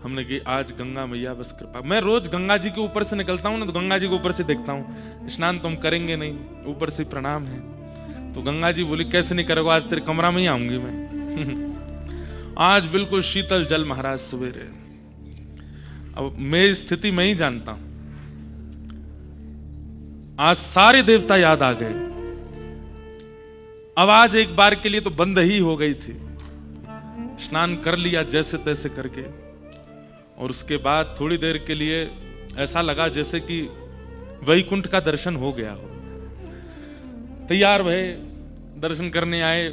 हमने कि आज गंगा मैया बस कृपा। मैं रोज गंगा जी के ऊपर से निकलता हूँ ना, तो गंगा जी के ऊपर से देखता हूँ, स्नान तो हम करेंगे नहीं, ऊपर से प्रणाम है। तो गंगा जी बोली कैसे नहीं करोगे, आज तेरे कमरा में ही आऊंगी मैं। आज बिल्कुल शीतल जल महाराज सवेरे। अब मेरी स्थिति मैं ही जानता हूं, आज सारे देवता याद आ गए। अब आज एक बार के लिए तो बंद ही हो गई थी। स्नान कर लिया जैसे तैसे करके, और उसके बाद थोड़ी देर के लिए ऐसा लगा जैसे कि वैकुंठ का दर्शन हो गया हो। तैयार भये, दर्शन करने आए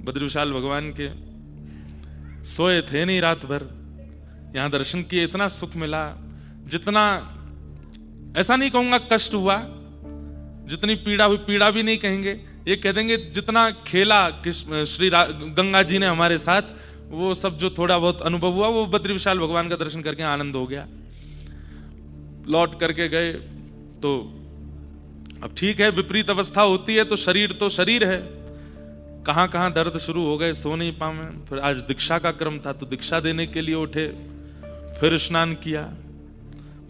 बद्री विशाल भगवान के। सोए थे नहीं रात भर, यहां दर्शन किए, इतना सुख मिला, जितना ऐसा नहीं कहूंगा कष्ट हुआ, जितनी पीड़ा हुई, पीड़ा भी नहीं कहेंगे, ये कह देंगे जितना खेला श्री गंगा जी ने हमारे साथ, वो सब जो थोड़ा बहुत अनुभव हुआ, वो बद्री विशाल भगवान का दर्शन करके आनंद हो गया। लौट करके गए तो अब ठीक है, विपरीत अवस्था होती है तो शरीर है, कहां कहां दर्द शुरू हो गए, सो नहीं पाए। फिर आज दीक्षा का क्रम था तो दीक्षा देने के लिए उठे, फिर स्नान किया,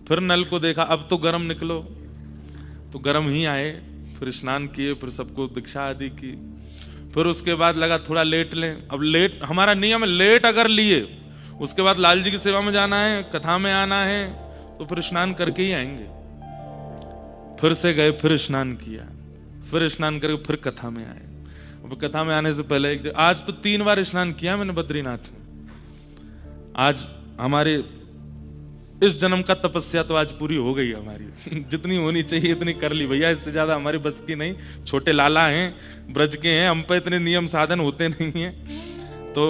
फिर नल को देखा, अब तो गर्म निकलो, तो गर्म ही आए, फिर स्नान किए, फिर सबको दीक्षा आदि की। फिर उसके बाद लगा थोड़ा लेट लें। अब लेट हमारा नियम है, लेट अगर लिए उसके बाद लाल जी की सेवा में जाना है, कथा में आना है, तो फिर स्नान करके ही आएंगे। फिर से गए, फिर स्नान किया, फिर स्नान करके फिर कथा में आए। अब कथा में आने से पहले आज तो 3 बार स्नान किया मैंने बद्रीनाथ में। आज हमारे इस जन्म का तपस्या तो आज पूरी हो गई हमारी। जितनी होनी चाहिए इतनी कर ली भैया, इससे ज्यादा हमारी बस की नहीं। छोटे लाला हैं, ब्रज के हैं, हम पे इतने नियम साधन होते नहीं हैं। तो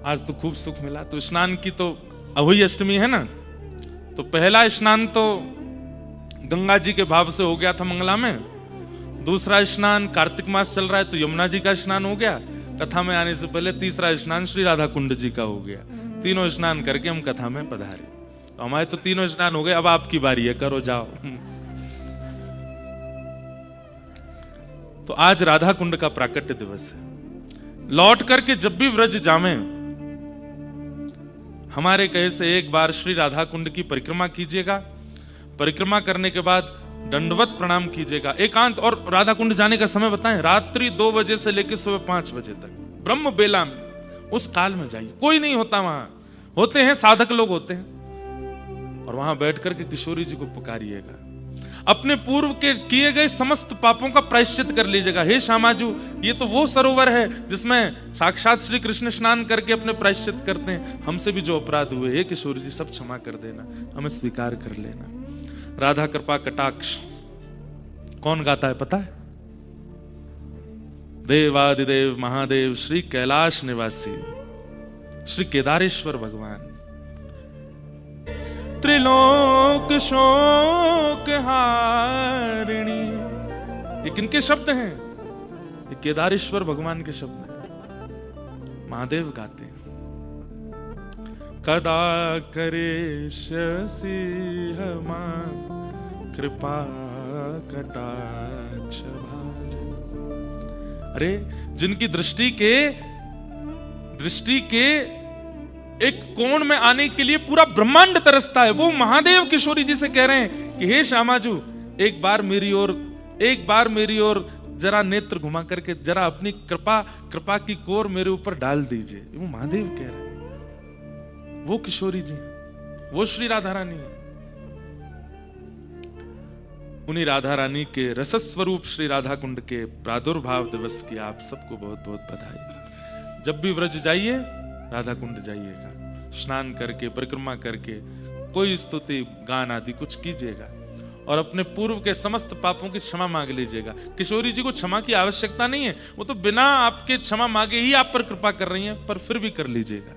आज तो खूब सुख मिला। तो स्नान की तो अहोई अष्टमी है ना, तो पहला स्नान तो गंगा जी के भाव से हो गया था मंगला में। दूसरा स्नान कार्तिक मास चल रहा है तो यमुना जी का स्नान हो गया कथा में आने से पहले। तीसरा स्नान श्री राधा कुंड जी का हो गया। तीनों स्नान करके हम कथा में पधारे। तो हमारे तो तीनों स्नान हो गए, अब आपकी बारी है, करो जाओ। तो आज राधा कुंड का प्राकट्य दिवस है। लौट करके जब भी व्रज जावें, हमारे कहे से एक बार श्री राधा कुंड की परिक्रमा कीजिएगा। परिक्रमा करने के बाद दंडवत प्रणाम कीजिएगा एकांत। और राधा कुंड जाने का समय बताएं, रात्रि 2 बजे से लेकर सुबह 5 बजे तक, ब्रह्म बेला में, उस काल में जाइए। कोई नहीं होता वहां, होते हैं साधक लोग होते हैं, और वहां बैठ करके किशोरी जी को पुकारिएगा। अपने पूर्व के किए गए समस्त पापों का प्रायश्चित कर लीजिएगा। हे श्यामाजू, ये तो वो सरोवर है जिसमें साक्षात श्री कृष्ण स्नान करके अपने प्रायश्चित करते हैं। हमसे भी जो अपराध हुए, हे किशोरी जी, सब क्षमा कर देना, हमें स्वीकार कर लेना। राधा कृपा कटाक्ष कौन गाता है पता है? देवादिदेव महादेव श्री कैलाश निवासी श्री केदारेश्वर भगवान। त्रिलोक शोक हारिणी, ये किनके शब्द हैं? ये केदारेश्वर भगवान के शब्द हैं। महादेव गाते हैं, कदा करेष्यसि हमां कृपा कटाक्ष भाजन। अरे जिनकी दृष्टि के एक कोण में आने के लिए पूरा ब्रह्मांड तरसता है, वो महादेव किशोरी जी से कह रहे हैं कि हे श्यामाजू, एक बार मेरी ओर जरा नेत्र घुमा करके जरा अपनी कृपा की कोर मेरे ऊपर डाल दीजिए। वो महादेव कह रहे हैं, वो किशोरी जी, वो श्री राधा रानी है। उन्हीं राधा रानी के रसस्वरूप श्री राधा कुंड के प्रादुर्भाव दिवस की आप सबको बहुत बहुत बधाई। जब भी व्रज जाइए, राधा कुंड जाइएगा, स्नान करके परिक्रमा करके कोई स्तुति गान आदि कुछ कीजिएगा, और अपने पूर्व के समस्त पापों की क्षमा मांग लीजिएगा। किशोरी जी को क्षमा की आवश्यकता नहीं है, वो तो बिना आपके क्षमा मांगे ही आप पर कृपा कर रही हैं, पर फिर भी कर लीजिएगा,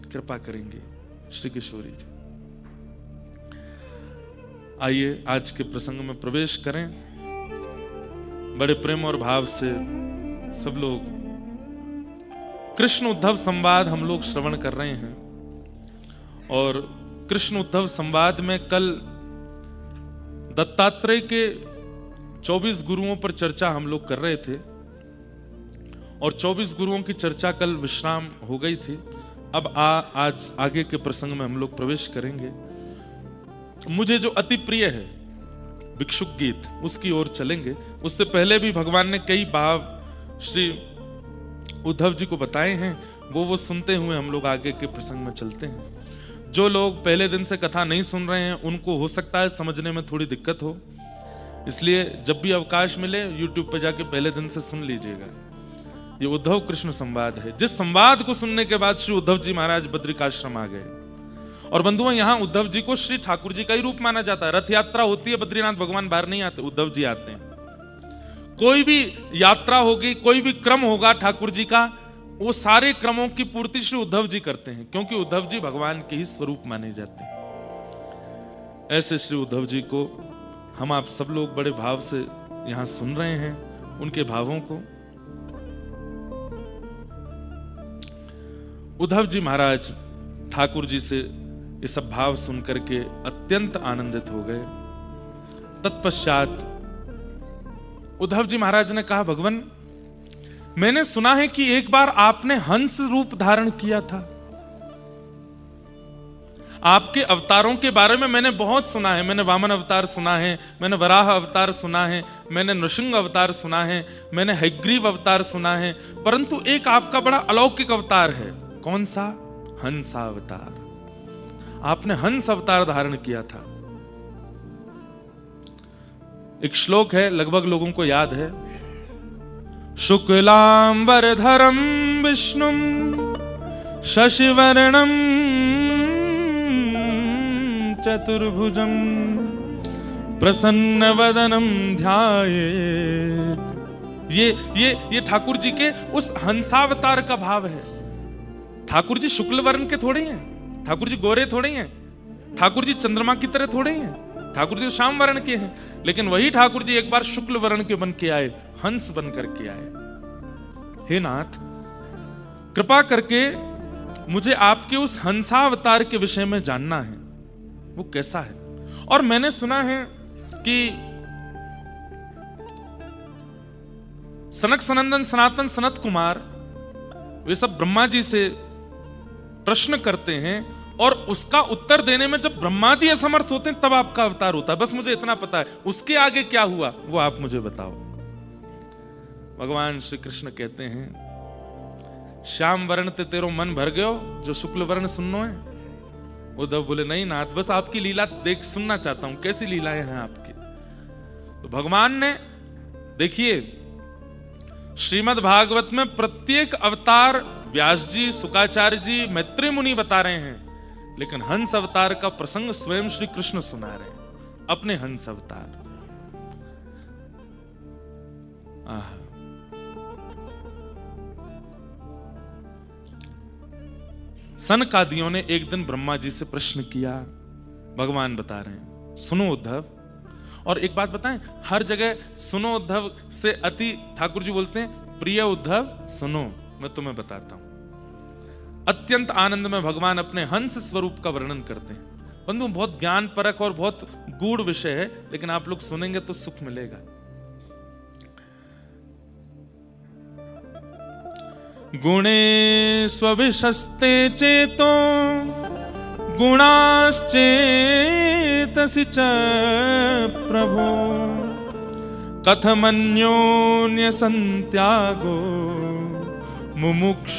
कृपा करेंगे श्री किशोरी जी। आइए आज के प्रसंग में प्रवेश करें। बड़े प्रेम और भाव से सब लोग कृष्ण उद्धव संवाद हम लोग श्रवण कर रहे हैं, और कृष्ण उद्धव संवाद में कल दत्तात्रेय के 24 गुरुओं पर चर्चा हम लोग कर रहे थे, और 24 गुरुओं की चर्चा कल विश्राम हो गई थी। अब आज आगे के प्रसंग में हम लोग प्रवेश करेंगे। मुझे जो अति प्रिय है भिक्षुक गीत, उसकी ओर चलेंगे। उससे पहले भी भगवान ने कई भाव श्री उद्धव जी को बताए हैं, वो सुनते हुए हम लोग आगे के प्रसंग में चलते हैं। जो लोग पहले दिन से कथा नहीं सुन रहे हैं उनको हो सकता है समझने में थोड़ी दिक्कत हो, इसलिए जब भी अवकाश मिले YouTube पर जाके पहले दिन से सुन लीजिएगा। ये उद्धव कृष्ण संवाद है, जिस संवाद को सुनने के बाद श्री उद्धव जी महाराज बद्रिकाश्रम आ गए। और बंधुओं, यहाँ उद्धव जी को श्री ठाकुर जी का ही रूप माना जाता है। रथ यात्रा होती है, बद्रीनाथ भगवान बाहर नहीं आते, उद्धव जी आते हैं। कोई भी यात्रा होगी, कोई भी क्रम होगा ठाकुर जी का, वो सारे क्रमों की पूर्ति श्री उद्धव जी करते हैं, क्योंकि उद्धव जी भगवान के ही स्वरूप माने जाते हैं। ऐसे श्री उद्धव जी को हम आप सब लोग बड़े भाव से यहां सुन रहे हैं, उनके भावों को। उद्धव जी महाराज ठाकुर जी से ये सब भाव सुन करके अत्यंत आनंदित हो गए। तत्पश्चात उद्धव जी महाराज ने कहा, भगवान मैंने सुना है कि एक बार आपने हंस रूप धारण किया था। आपके अवतारों के बारे में मैंने बहुत सुना है। मैंने वामन अवतार सुना है, मैंने वराह अवतार सुना है, मैंने नृसिंह अवतार सुना है, मैंने हयग्रीव अवतार सुना है, परंतु एक आपका बड़ा अलौकिक अवतार है। कौन सा? हंसा अवतार। आपने हंस अवतार धारण किया था। एक श्लोक है, लगभग लोगों को याद है, शुक्लांबरधरं विष्णुं शशिवर्णं चतुर्भुजं प्रसन्नवदनं ध्यायेत्। ये ठाकुर जी के उस हंसावतार का भाव है। ठाकुर जी शुक्ल वर्ण के थोड़े हैं, ठाकुर जी गोरे थोड़े हैं, ठाकुर जी चंद्रमा की तरह थोड़े हैं, ठाकुर जी श्याम वर्ण के हैं। लेकिन वही ठाकुर जी एक बार शुक्ल वर्ण के बन के आए, हंस बन करके आए। हे नाथ, कृपा करके मुझे आपके उस हंसावतार के विषय में जानना है, वो कैसा है। और मैंने सुना है कि सनक सनंदन सनातन सनत कुमार वे सब ब्रह्मा जी से प्रश्न करते हैं, और उसका उत्तर देने में जब ब्रह्मा जी असमर्थ होते हैं तब आपका अवतार होता है। बस मुझे इतना पता है, उसके आगे क्या हुआ वो आप मुझे बताओ। भगवान श्री कृष्ण कहते हैं, श्याम वर्ण ते तेरो मन भर गयो, जो शुक्ल वर्ण सुननो है। उद्धव बोले, नहीं नाथ, बस आपकी लीला देख सुनना चाहता हूं, कैसी लीलाएं हैं आपकी। तो भगवान ने, देखिए श्रीमद् भागवत में प्रत्येक अवतार व्यास जी, शुकाचार्य जी, मैत्री मुनि बता रहे हैं, लेकिन हंस अवतार का प्रसंग स्वयं श्री कृष्ण सुना रहे हैं, अपने हंस अवतार। सनकादियों ने एक दिन ब्रह्मा जी से प्रश्न किया। भगवान बता रहे हैं, सुनो उद्धव। और एक बात बताएं, हर जगह सुनो उद्धव से अति ठाकुर जी बोलते हैं, प्रिय उद्धव सुनो, मैं तुम्हें बताता हूं। अत्यंत आनंद में भगवान अपने हंस स्वरूप का वर्णन करते हैं। बंधु, बहुत ज्ञान परक और बहुत गूढ़ विषय है, लेकिन आप लोग सुनेंगे तो सुख मिलेगा। गुणे स्वविशस्ते चेतो गुणाश्चेतसि च प्रभो कथमन्योन्य संत्यागो मुमुक्षोरतितितिशो।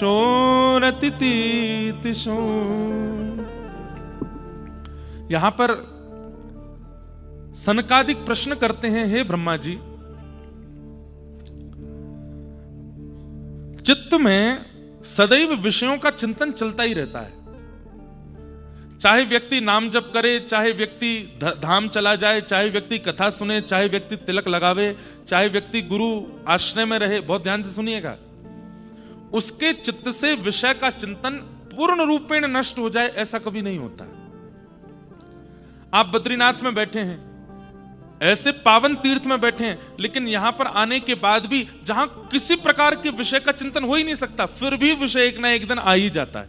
यहां पर सनकादिक प्रश्न करते हैं, हे ब्रह्मा जी, चित्त में सदैव विषयों का चिंतन चलता ही रहता है। चाहे व्यक्ति नाम जप करे, चाहे व्यक्ति धाम चला जाए, चाहे व्यक्ति कथा सुने, चाहे व्यक्ति तिलक लगावे, चाहे व्यक्ति गुरु आश्रय में रहे, बहुत ध्यान से सुनिएगा, उसके चित्त से विषय का चिंतन पूर्ण रूपेण नष्ट हो जाए ऐसा कभी नहीं होता। आप बद्रीनाथ में बैठे हैं, ऐसे पावन तीर्थ में बैठे हैं, लेकिन यहां पर आने के बाद भी जहां किसी प्रकार के विषय का चिंतन हो ही नहीं सकता, फिर भी विषय एक ना एक दिन आ ही जाता है।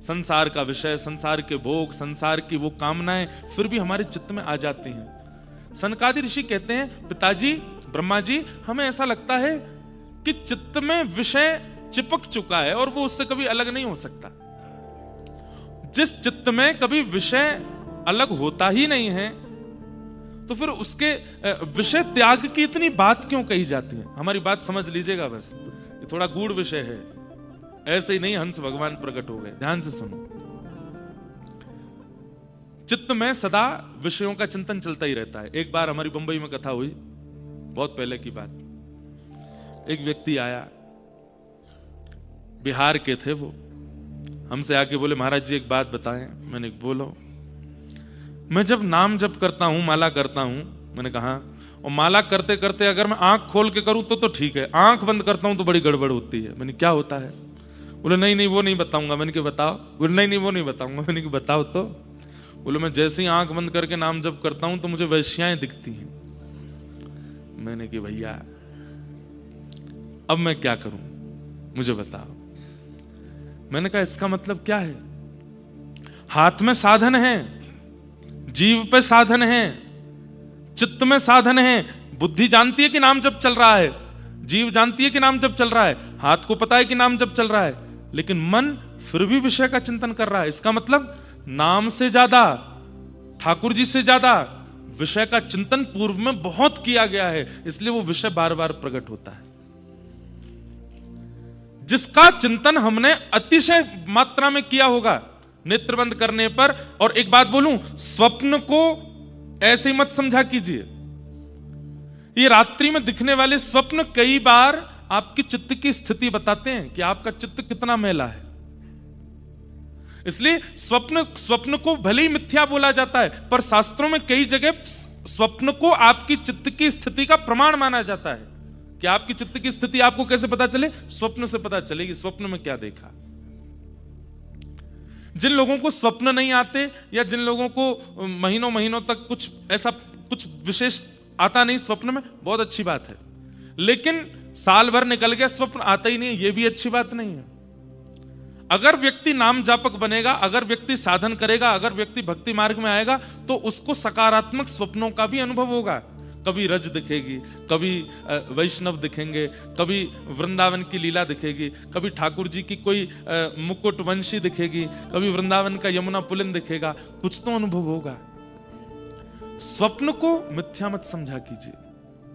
संसार का विषय, संसार के भोग, संसार की वो कामनाएं फिर भी हमारे चित्त में आ जाती हैं। सनकादि ऋषि कहते हैं, पिताजी, ब्रह्मा जी, हमें ऐसा लगता है कि चित्त में विषय चिपक चुका है और वो उससे कभी अलग नहीं हो सकता। जिस चित्त में कभी विषय अलग होता ही नहीं है, तो फिर उसके विषय त्याग की इतनी बात क्यों कही जाती है? हमारी बात समझ लीजिएगा, बस ये थोड़ा गूढ़ विषय है, ऐसे ही नहीं हंस भगवान प्रकट हो गए। ध्यान से सुनो। चित्त में सदा विषयों का चिंतन चलता ही रहता है। एक बार हमारी बंबई में कथा हुई, बहुत पहले की बात। एक व्यक्ति आया, बिहार के थे वो, हमसे आके बोले महाराज जी एक बात बताएं। मैंने बोलो। मैं जब नाम जप करता हूं, माला करता हूं, मैंने कहा, और माला करते करते अगर मैं आंख खोल के करूं तो ठीक है, आंख बंद करता हूं तो बड़ी गड़बड़ होती है। मैंने क्या होता है? बोले नहीं नहीं वो नहीं बताऊंगा। मैंने कहा बताओ। बोले नहीं नहीं वो नहीं बताऊंगा। मैंने कहा बताओ तो। बोले मैं जैसे ही आंख बंद करके नाम जप करता हूं तो मुझे वैश्याएं दिखती हैं। मैंने कहा भैया अब मैं क्या करूं, मुझे बताओ। मैंने कहा इसका मतलब क्या है? हाथ में साधन है, जीव पे साधन है, चित्त में साधन है। बुद्धि जानती है कि नाम जप चल रहा है, जीव जानती है कि नाम जप चल रहा है, हाथ को पता है कि नाम जप चल रहा है, लेकिन मन फिर भी विषय का चिंतन कर रहा है। इसका मतलब नाम से ज्यादा, ठाकुर जी से ज्यादा विषय का चिंतन पूर्व में बहुत किया गया है, इसलिए वो विषय बार बार प्रकट होता है। जिसका चिंतन हमने अतिशय मात्रा में किया होगा नेत्र बंद करने पर। और एक बात बोलूं, स्वप्न को ऐसे ही मत समझा कीजिए। ये रात्रि में दिखने वाले स्वप्न कई बार आपकी चित्त की स्थिति बताते हैं कि आपका चित्त कितना मैला है। इसलिए स्वप्न को भले ही मिथ्या बोला जाता है, पर शास्त्रों में कई जगह स्वप्न को आपकी चित्त की स्थिति का प्रमाण माना जाता है। कि आपकी चित्त की स्थिति आपको कैसे पता चले? स्वप्न से पता चलेगी। स्वप्न में क्या देखा? जिन लोगों को स्वप्न नहीं आते, या जिन लोगों को महीनों महीनों तक कुछ विशेष आता नहीं स्वप्न में, बहुत अच्छी बात है। लेकिन साल भर निकल गया, स्वप्न आता ही नहीं, यह भी अच्छी बात नहीं है। अगर व्यक्ति नाम जापक बनेगा, अगर व्यक्ति साधन करेगा, अगर व्यक्ति भक्ति मार्ग में आएगा, तो उसको सकारात्मक स्वप्नों का भी अनुभव होगा। कभी रज दिखेगी, कभी वैष्णव दिखेंगे, कभी वृंदावन की लीला दिखेगी, कभी ठाकुर जी की कोई मुकुट वंशी दिखेगी, कभी वृंदावन का यमुना पुलिन दिखेगा। कुछ तो अनुभव होगा। स्वप्न को मिथ्या मत समझा कीजिए।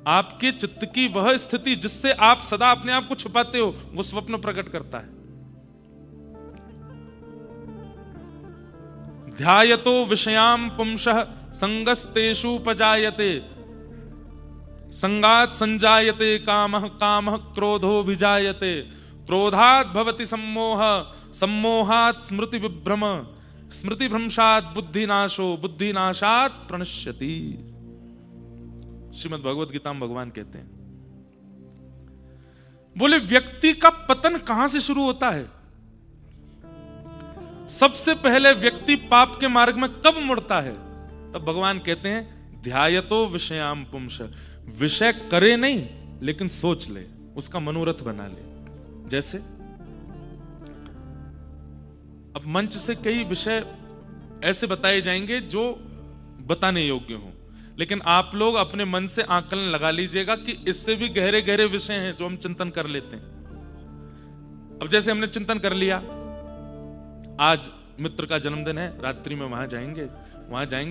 आपके चित्त की वह स्थिति जिससे आप सदा अपने आप को छुपाते हो, वो स्वप्न प्रकट करता है। ध्यायतो विषयाम पुंसः संगस्तेषु उपजायते, संगात संजायते कामः, कामः क्रोधो विजायते, क्रोधात् भवति सम्मोह, सम्मोहात् स्मृति विभ्रम, स्मृति भ्रंशात् बुद्धिनाशो, बुद्धिनाशात् प्रणश्यति। श्रीमद् भगवद गीता में भगवान कहते हैं, बोले व्यक्ति का पतन कहां से शुरू होता है? सबसे पहले व्यक्ति पाप के मार्ग में कब मुड़ता है? तब भगवान कहते हैं ध्यायतो विषयाम पुंस। विषय करे नहीं, लेकिन सोच ले, उसका मनोरथ बना ले। जैसे अब मंच से कई विषय ऐसे बताए जाएंगे जो बताने योग्य हों, लेकिन आप लोग अपने मन से आकलन लगा लीजिएगा कि इससे भी गहरे गहरे विषय हैं जो हम चिंतन कर लेते हैं। अब जैसे हमने चिंतन कर लिया, आज मित्र का जन्मदिन है, रात्रि में वहां जाएंगे,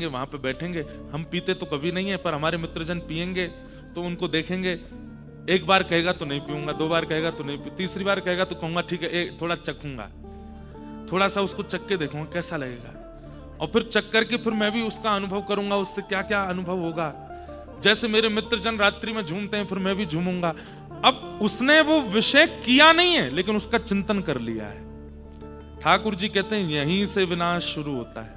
वहां पे बैठेंगे। हम पीते तो कभी नहीं है, पर हमारे मित्रजन पिएंगे तो उनको देखेंगे। एक बार कहेगा तो नहीं पीऊंगा, 2 बार कहेगा तो नहीं, तीसरी बार कहेगा तो कहूंगा ठीक है, थोड़ा चखूंगा, थोड़ा सा उसको चख के देखूंगा कैसा लगेगा, और फिर चख करके फिर मैं भी उसका अनुभव करूंगा, उससे क्या क्या अनुभव होगा। जैसे मेरे मित्रजन रात्रि में झूमते हैं, फिर मैं भी झूमूंगा। अब उसने वो विषय किया नहीं है, लेकिन उसका चिंतन कर लिया है। ठाकुर जी कहते हैं यहीं से विनाश शुरू होता है।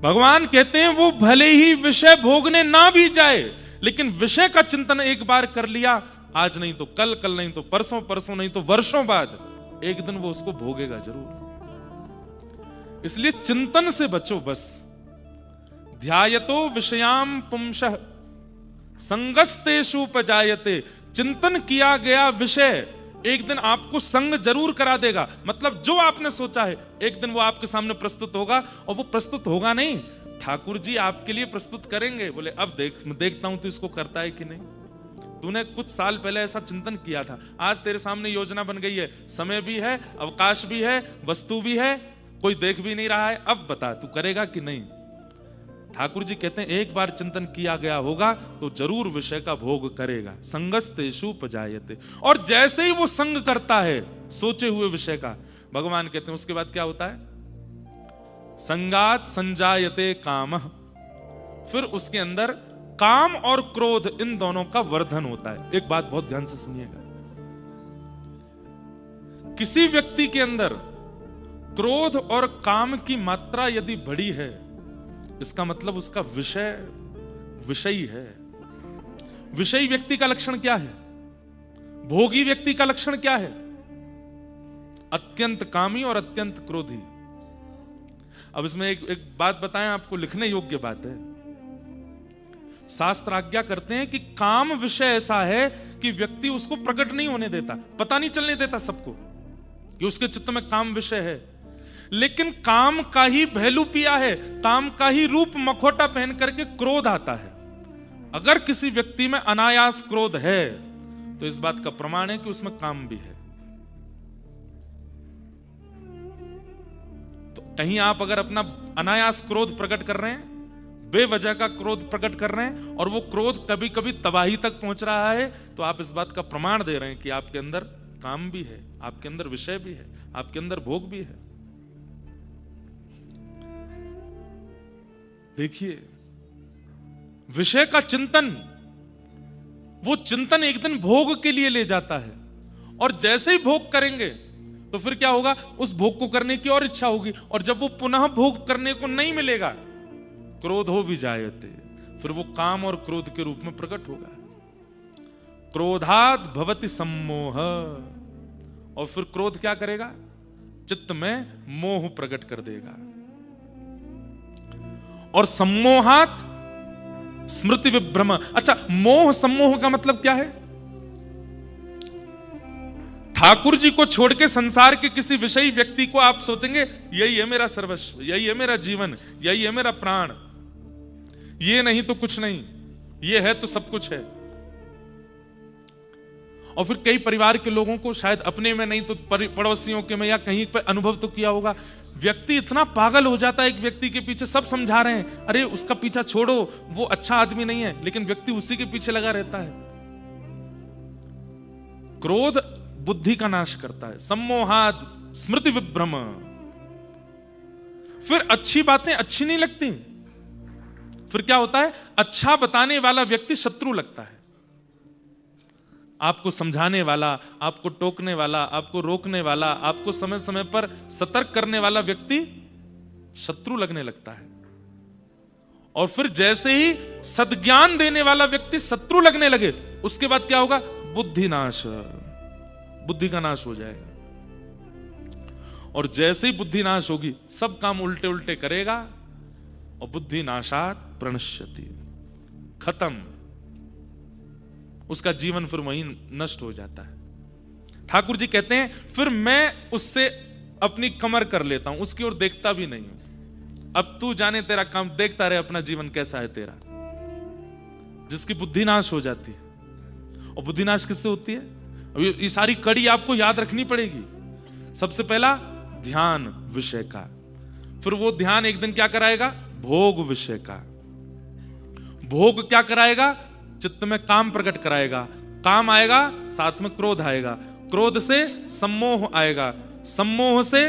भगवान कहते हैं वो भले ही विषय भोगने ना भी जाए, लेकिन विषय का चिंतन एक बार कर लिया, आज नहीं तो कल, कल नहीं तो परसों, परसों नहीं तो वर्षों बाद, एक दिन वो उसको भोगेगा जरूर। इसलिए चिंतन से बचो बस। ध्यायतो विषयाम पुंसः संगस्तेषु उपजायते। चिंतन किया गया विषय एक दिन आपको संग जरूर करा देगा। मतलब जो आपने सोचा है एक दिन वो आपके सामने प्रस्तुत होगा, और वो प्रस्तुत होगा नहीं, ठाकुर जी आपके लिए प्रस्तुत करेंगे। बोले अब देखता हूं तो इसको करता है कि नहीं। तूने कुछ साल पहले ऐसा चिंतन किया था, आज तेरे सामने योजना बन गई है, समय भी है, अवकाश भी है, वस्तु भी है, कोई देख भी नहीं रहा है, अब बता तू करेगा कि नहीं। ठाकुर जी कहते हैं एक बार चिंतन किया गया होगा तो जरूर विषय का भोग करेगा। संगस्तेषु उपजायते, और जैसे ही वो संग करता है सोचे हुए विषय का, भगवान कहते हैं उसके बाद क्या होता है, संगात संजायते काम, फिर उसके अंदर काम और क्रोध इन दोनों का वर्धन होता है। एक बात बहुत ध्यान से सुनिएगा, किसी व्यक्ति के अंदर क्रोध और काम की मात्रा यदि बढ़ी है, इसका मतलब उसका विषय विषयी है। विषयी व्यक्ति का लक्षण क्या है, भोगी व्यक्ति का लक्षण क्या है, अत्यंत कामी और अत्यंत क्रोधी। अब इसमें एक बात बताएं आपको, लिखने योग्य बात है। शास्त्र आज्ञा करते हैं कि काम विषय ऐसा है कि व्यक्ति उसको प्रकट नहीं होने देता, पता नहीं चलने देता सबको कि उसके चित्त में काम विषय है, लेकिन काम का ही भैलू पिया है, काम का ही रूप मखोटा पहन करके क्रोध आता है। अगर किसी व्यक्ति में अनायास क्रोध है तो इस बात का प्रमाण है कि उसमें काम भी है। तो कहीं आप अगर अपना अनायास क्रोध प्रकट कर रहे हैं, बेवजह का क्रोध प्रकट कर रहे हैं, और वो क्रोध कभी कभी तबाही तक पहुंच रहा है, तो आप इस बात का प्रमाण दे रहे हैं कि आपके अंदर काम भी है, आपके अंदर विषय भी है, आपके अंदर भोग भी है। देखिए, विषय का चिंतन, वो चिंतन एक दिन भोग के लिए ले जाता है, और जैसे ही भोग करेंगे तो फिर क्या होगा, उस भोग को करने की और इच्छा होगी, और जब वो पुनः भोग करने को नहीं मिलेगा, क्रोध हो भी जायते, फिर वो काम और क्रोध के रूप में प्रकट होगा। क्रोधाद भवति सम्मोह, और फिर क्रोध क्या करेगा, चित्त में मोह प्रकट कर देगा, और सम्मोहात स्मृति विभ्रम। अच्छा, मोह सम्मोह का मतलब क्या है, ठाकुर जी को छोड़ के संसार के किसी विषयी व्यक्ति को आप सोचेंगे यही है मेरा सर्वस्व, यही है मेरा जीवन, यही है मेरा प्राण, ये नहीं तो कुछ नहीं, ये है तो सब कुछ है। और फिर कई परिवार के लोगों को, शायद अपने में नहीं तो पड़ोसियों के में या कहीं पर अनुभव तो किया होगा, व्यक्ति इतना पागल हो जाता है एक व्यक्ति के पीछे, सब समझा रहे हैं अरे उसका पीछा छोड़ो, वो अच्छा आदमी नहीं है, लेकिन व्यक्ति उसी के पीछे लगा रहता है। क्रोध बुद्धि का नाश करता है, सम्मोहाद स्मृति विभ्रम। फिर अच्छी बातें अच्छी नहीं लगती, फिर क्या होता है, अच्छा बताने वाला व्यक्ति शत्रु लगता है, आपको समझाने वाला, आपको टोकने वाला, आपको रोकने वाला, आपको समय समय पर सतर्क करने वाला व्यक्ति शत्रु लगने लगता है। और फिर जैसे ही सद्ज्ञान देने वाला व्यक्ति शत्रु लगने लगे, उसके बाद क्या होगा, बुद्धि नाश, बुद्धि का नाश हो जाएगा। और जैसे ही बुद्धि नाश होगी, सब काम उल्टे उल्टे करेगा, और बुद्धि नाशात प्रणश्यति, खत्म, उसका जीवन फिर वहीं नष्ट हो जाता है। ठाकुर जी कहते हैं फिर मैं उससे अपनी कमर कर लेता हूं, उसकी ओर देखता भी नहीं हूं, अब तू जाने तेरा काम, देखता रहे अपना जीवन कैसा है तेरा। जिसकी बुद्धि नाश हो जाती है। और बुद्धि नाश किससे होती है, ये सारी कड़ी आपको याद रखनी पड़ेगी। सबसे पहला ध्यान विषय का, फिर वो ध्यान एक दिन क्या कराएगा, भोग विषय का। भोग क्या कराएगा, चित्त में काम प्रकट कराएगा, काम आएगा साथ में क्रोध आएगा, क्रोध से सम्मोह आएगा, सम्मोह से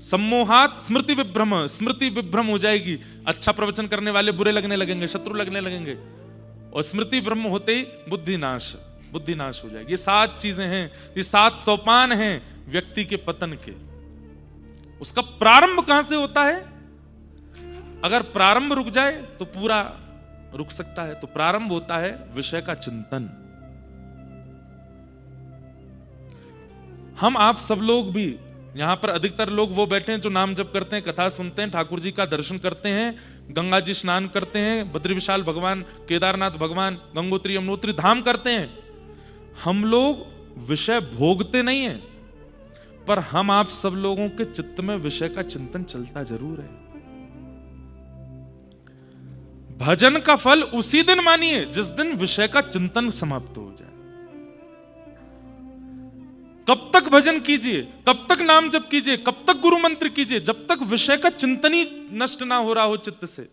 सम्मोहात स्मृति विभ्रम, स्मृति विभ्रम हो जाएगी, अच्छा प्रवचन करने वाले बुरे लगने लगेंगे, शत्रु लगने लगेंगे, और स्मृति ब्रह्म होते ही बुद्धि नाश, बुद्धि नाश हो जाएगी। ये 7 चीजें हैं, ये 7 सोपान हैं व्यक्ति के पतन के। उसका प्रारंभ कहां से होता है, अगर प्रारंभ रुक जाए तो पूरा रुक सकता है। तो प्रारंभ होता है विषय का चिंतन। हम आप सब लोग भी, यहां पर अधिकतर लोग वो बैठे हैं जो नाम जप करते हैं, कथा सुनते हैं, ठाकुर जी का दर्शन करते हैं, गंगा जी स्नान करते हैं, बद्री विशाल भगवान, केदारनाथ भगवान, गंगोत्री यमुनोत्री धाम करते हैं। हम लोग विषय भोगते नहीं हैं, पर हम आप सब लोगों के चित्त में विषय का चिंतन चलता जरूर है। भजन का फल उसी दिन मानिए जिस दिन विषय का चिंतन समाप्त हो जाए। कब तक भजन कीजिए, कब तक नाम जप कीजिए, कब तक गुरु मंत्र कीजिए, जब तक विषय का चिंतन ही नष्ट ना हो रहा हो चित्त से।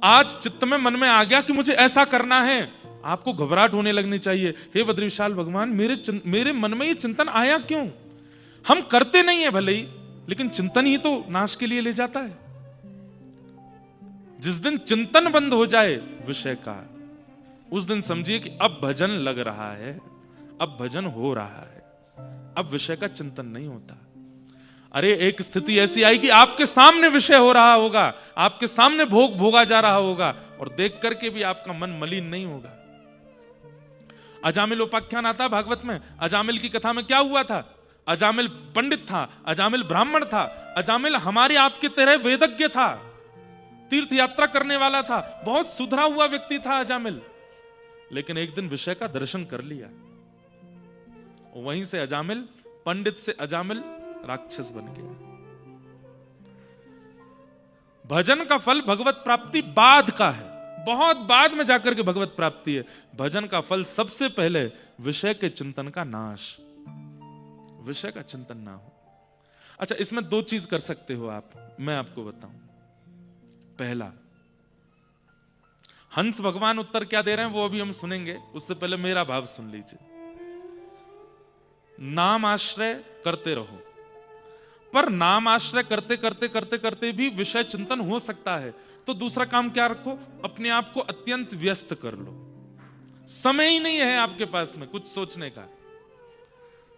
आज चित्त में मन में आ गया कि मुझे ऐसा करना है, आपको घबराहट होने लगनी चाहिए। हे बद्री विशाल भगवान, मेरे मन में ये चिंतन आया क्यों? हम करते नहीं है भले ही, लेकिन चिंतन ही तो नाश के लिए ले जाता है। जिस दिन चिंतन बंद हो जाए विषय का, उस दिन समझिए कि अब भजन लग रहा है, अब भजन हो रहा है, अब विषय का चिंतन नहीं होता। अरे एक स्थिति ऐसी आई कि आपके सामने विषय हो रहा होगा, आपके सामने भोग भोगा जा रहा होगा, और देख करके भी आपका मन मलिन नहीं होगा। अजामिल उपाख्यान आता है भागवत में। अजामिल की कथा में क्या हुआ था? अजामिल पंडित था, अजामिल ब्राह्मण था, अजामिल हमारे आपके तरह वेदज्ञ था, तीर्थ यात्रा करने वाला था, बहुत सुधरा हुआ व्यक्ति था अजामिल। लेकिन एक दिन विषय का दर्शन कर लिया, वहीं से अजामिल, पंडित से अजामिल राक्षस बन गया। भजन का फल भगवत प्राप्ति बाद का है, बहुत बाद में जाकर के भगवत प्राप्ति है। भजन का फल सबसे पहले विषय के चिंतन का नाश, विषय का चिंतन ना हो। अच्छा, इसमें दो चीज कर सकते हो आप, मैं आपको बताऊं। पहला, हंस भगवान उत्तर क्या दे रहे हैं वो अभी हम सुनेंगे, उससे पहले मेरा भाव सुन लीजिए। नाम आश्रय करते रहो, पर नाम आश्रय करते करते करते करते भी विषय चिंतन हो सकता है, तो दूसरा काम क्या रखो? अपने आप को अत्यंत व्यस्त कर लो। समय ही नहीं है आपके पास में कुछ सोचने का।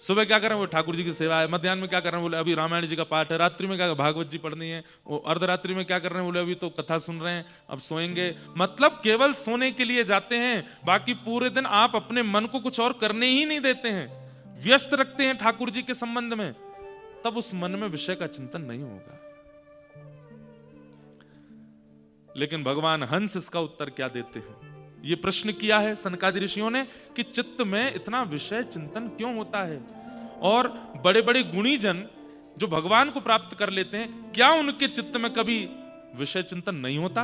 सुबह क्या कर रहे हैं? वो ठाकुर जी की सेवा है। मध्याह्न में क्या कर रहे हैं? बोले अभी रामायण जी का पाठ है। रात्रि में क्या, भागवत जी पढ़नी है। वो अर्धरात्रि में क्या कर रहे हैं? बोले अभी तो कथा सुन रहे हैं, अब सोएंगे। मतलब केवल सोने के लिए जाते हैं, बाकी पूरे दिन आप अपने मन को कुछ और करने ही नहीं देते हैं, व्यस्त रखते हैं ठाकुर जी के संबंध में। तब उस मन में विषय का चिंतन नहीं होगा। लेकिन भगवान हंस इसका उत्तर क्या देते हैं? ये प्रश्न किया है सनकादि ऋषियों ने कि चित्त में इतना विषय चिंतन क्यों होता है, और बड़े बड़े गुणी जन जो भगवान को प्राप्त कर लेते हैं, क्या उनके चित्त में कभी विषय चिंतन नहीं होता?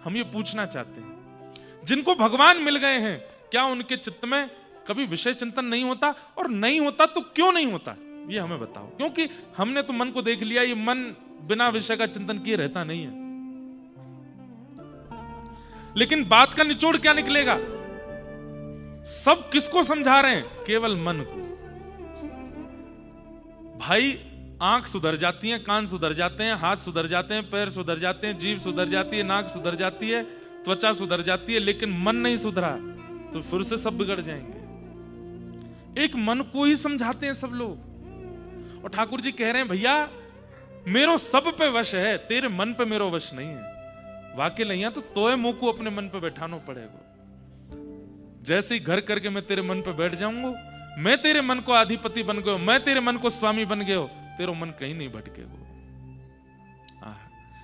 हम ये पूछना चाहते हैं। जिनको भगवान मिल गए हैं, क्या उनके चित्त में कभी विषय चिंतन नहीं होता? और नहीं होता तो क्यों नहीं होता, ये हमें बताओ। क्योंकि हमने तो मन को देख लिया, ये मन बिना विषय का चिंतन किए रहता नहीं है। लेकिन बात का निचोड़ क्या निकलेगा? सब किसको समझा रहे हैं? केवल मन को। भाई आंख सुधर जाती है, कान सुधर जाते हैं, हाथ सुधर जाते हैं, पैर सुधर जाते हैं, जीभ सुधर जाती है, नाक सुधर जाती है, त्वचा सुधर जाती है, लेकिन मन नहीं सुधरा तो फिर से सब बिगड़ जाएंगे। एक मन को ही समझाते हैं सब लोग। और ठाकुर जी कह रहे हैं भैया मेरो सब पे वश है, तेरे मन पे मेरो वश नहीं है। वाक्य नहीं तो तोय मुंह को अपने मन पे बैठाना पड़ेगा। जैसे ही घर करके मैं तेरे मन पे बैठ जाऊंगा, मैं तेरे मन को अधिपति बन गयो, मैं तेरे मन को स्वामी बन गयो, तेरा मन कहीं नहीं भटकेगा।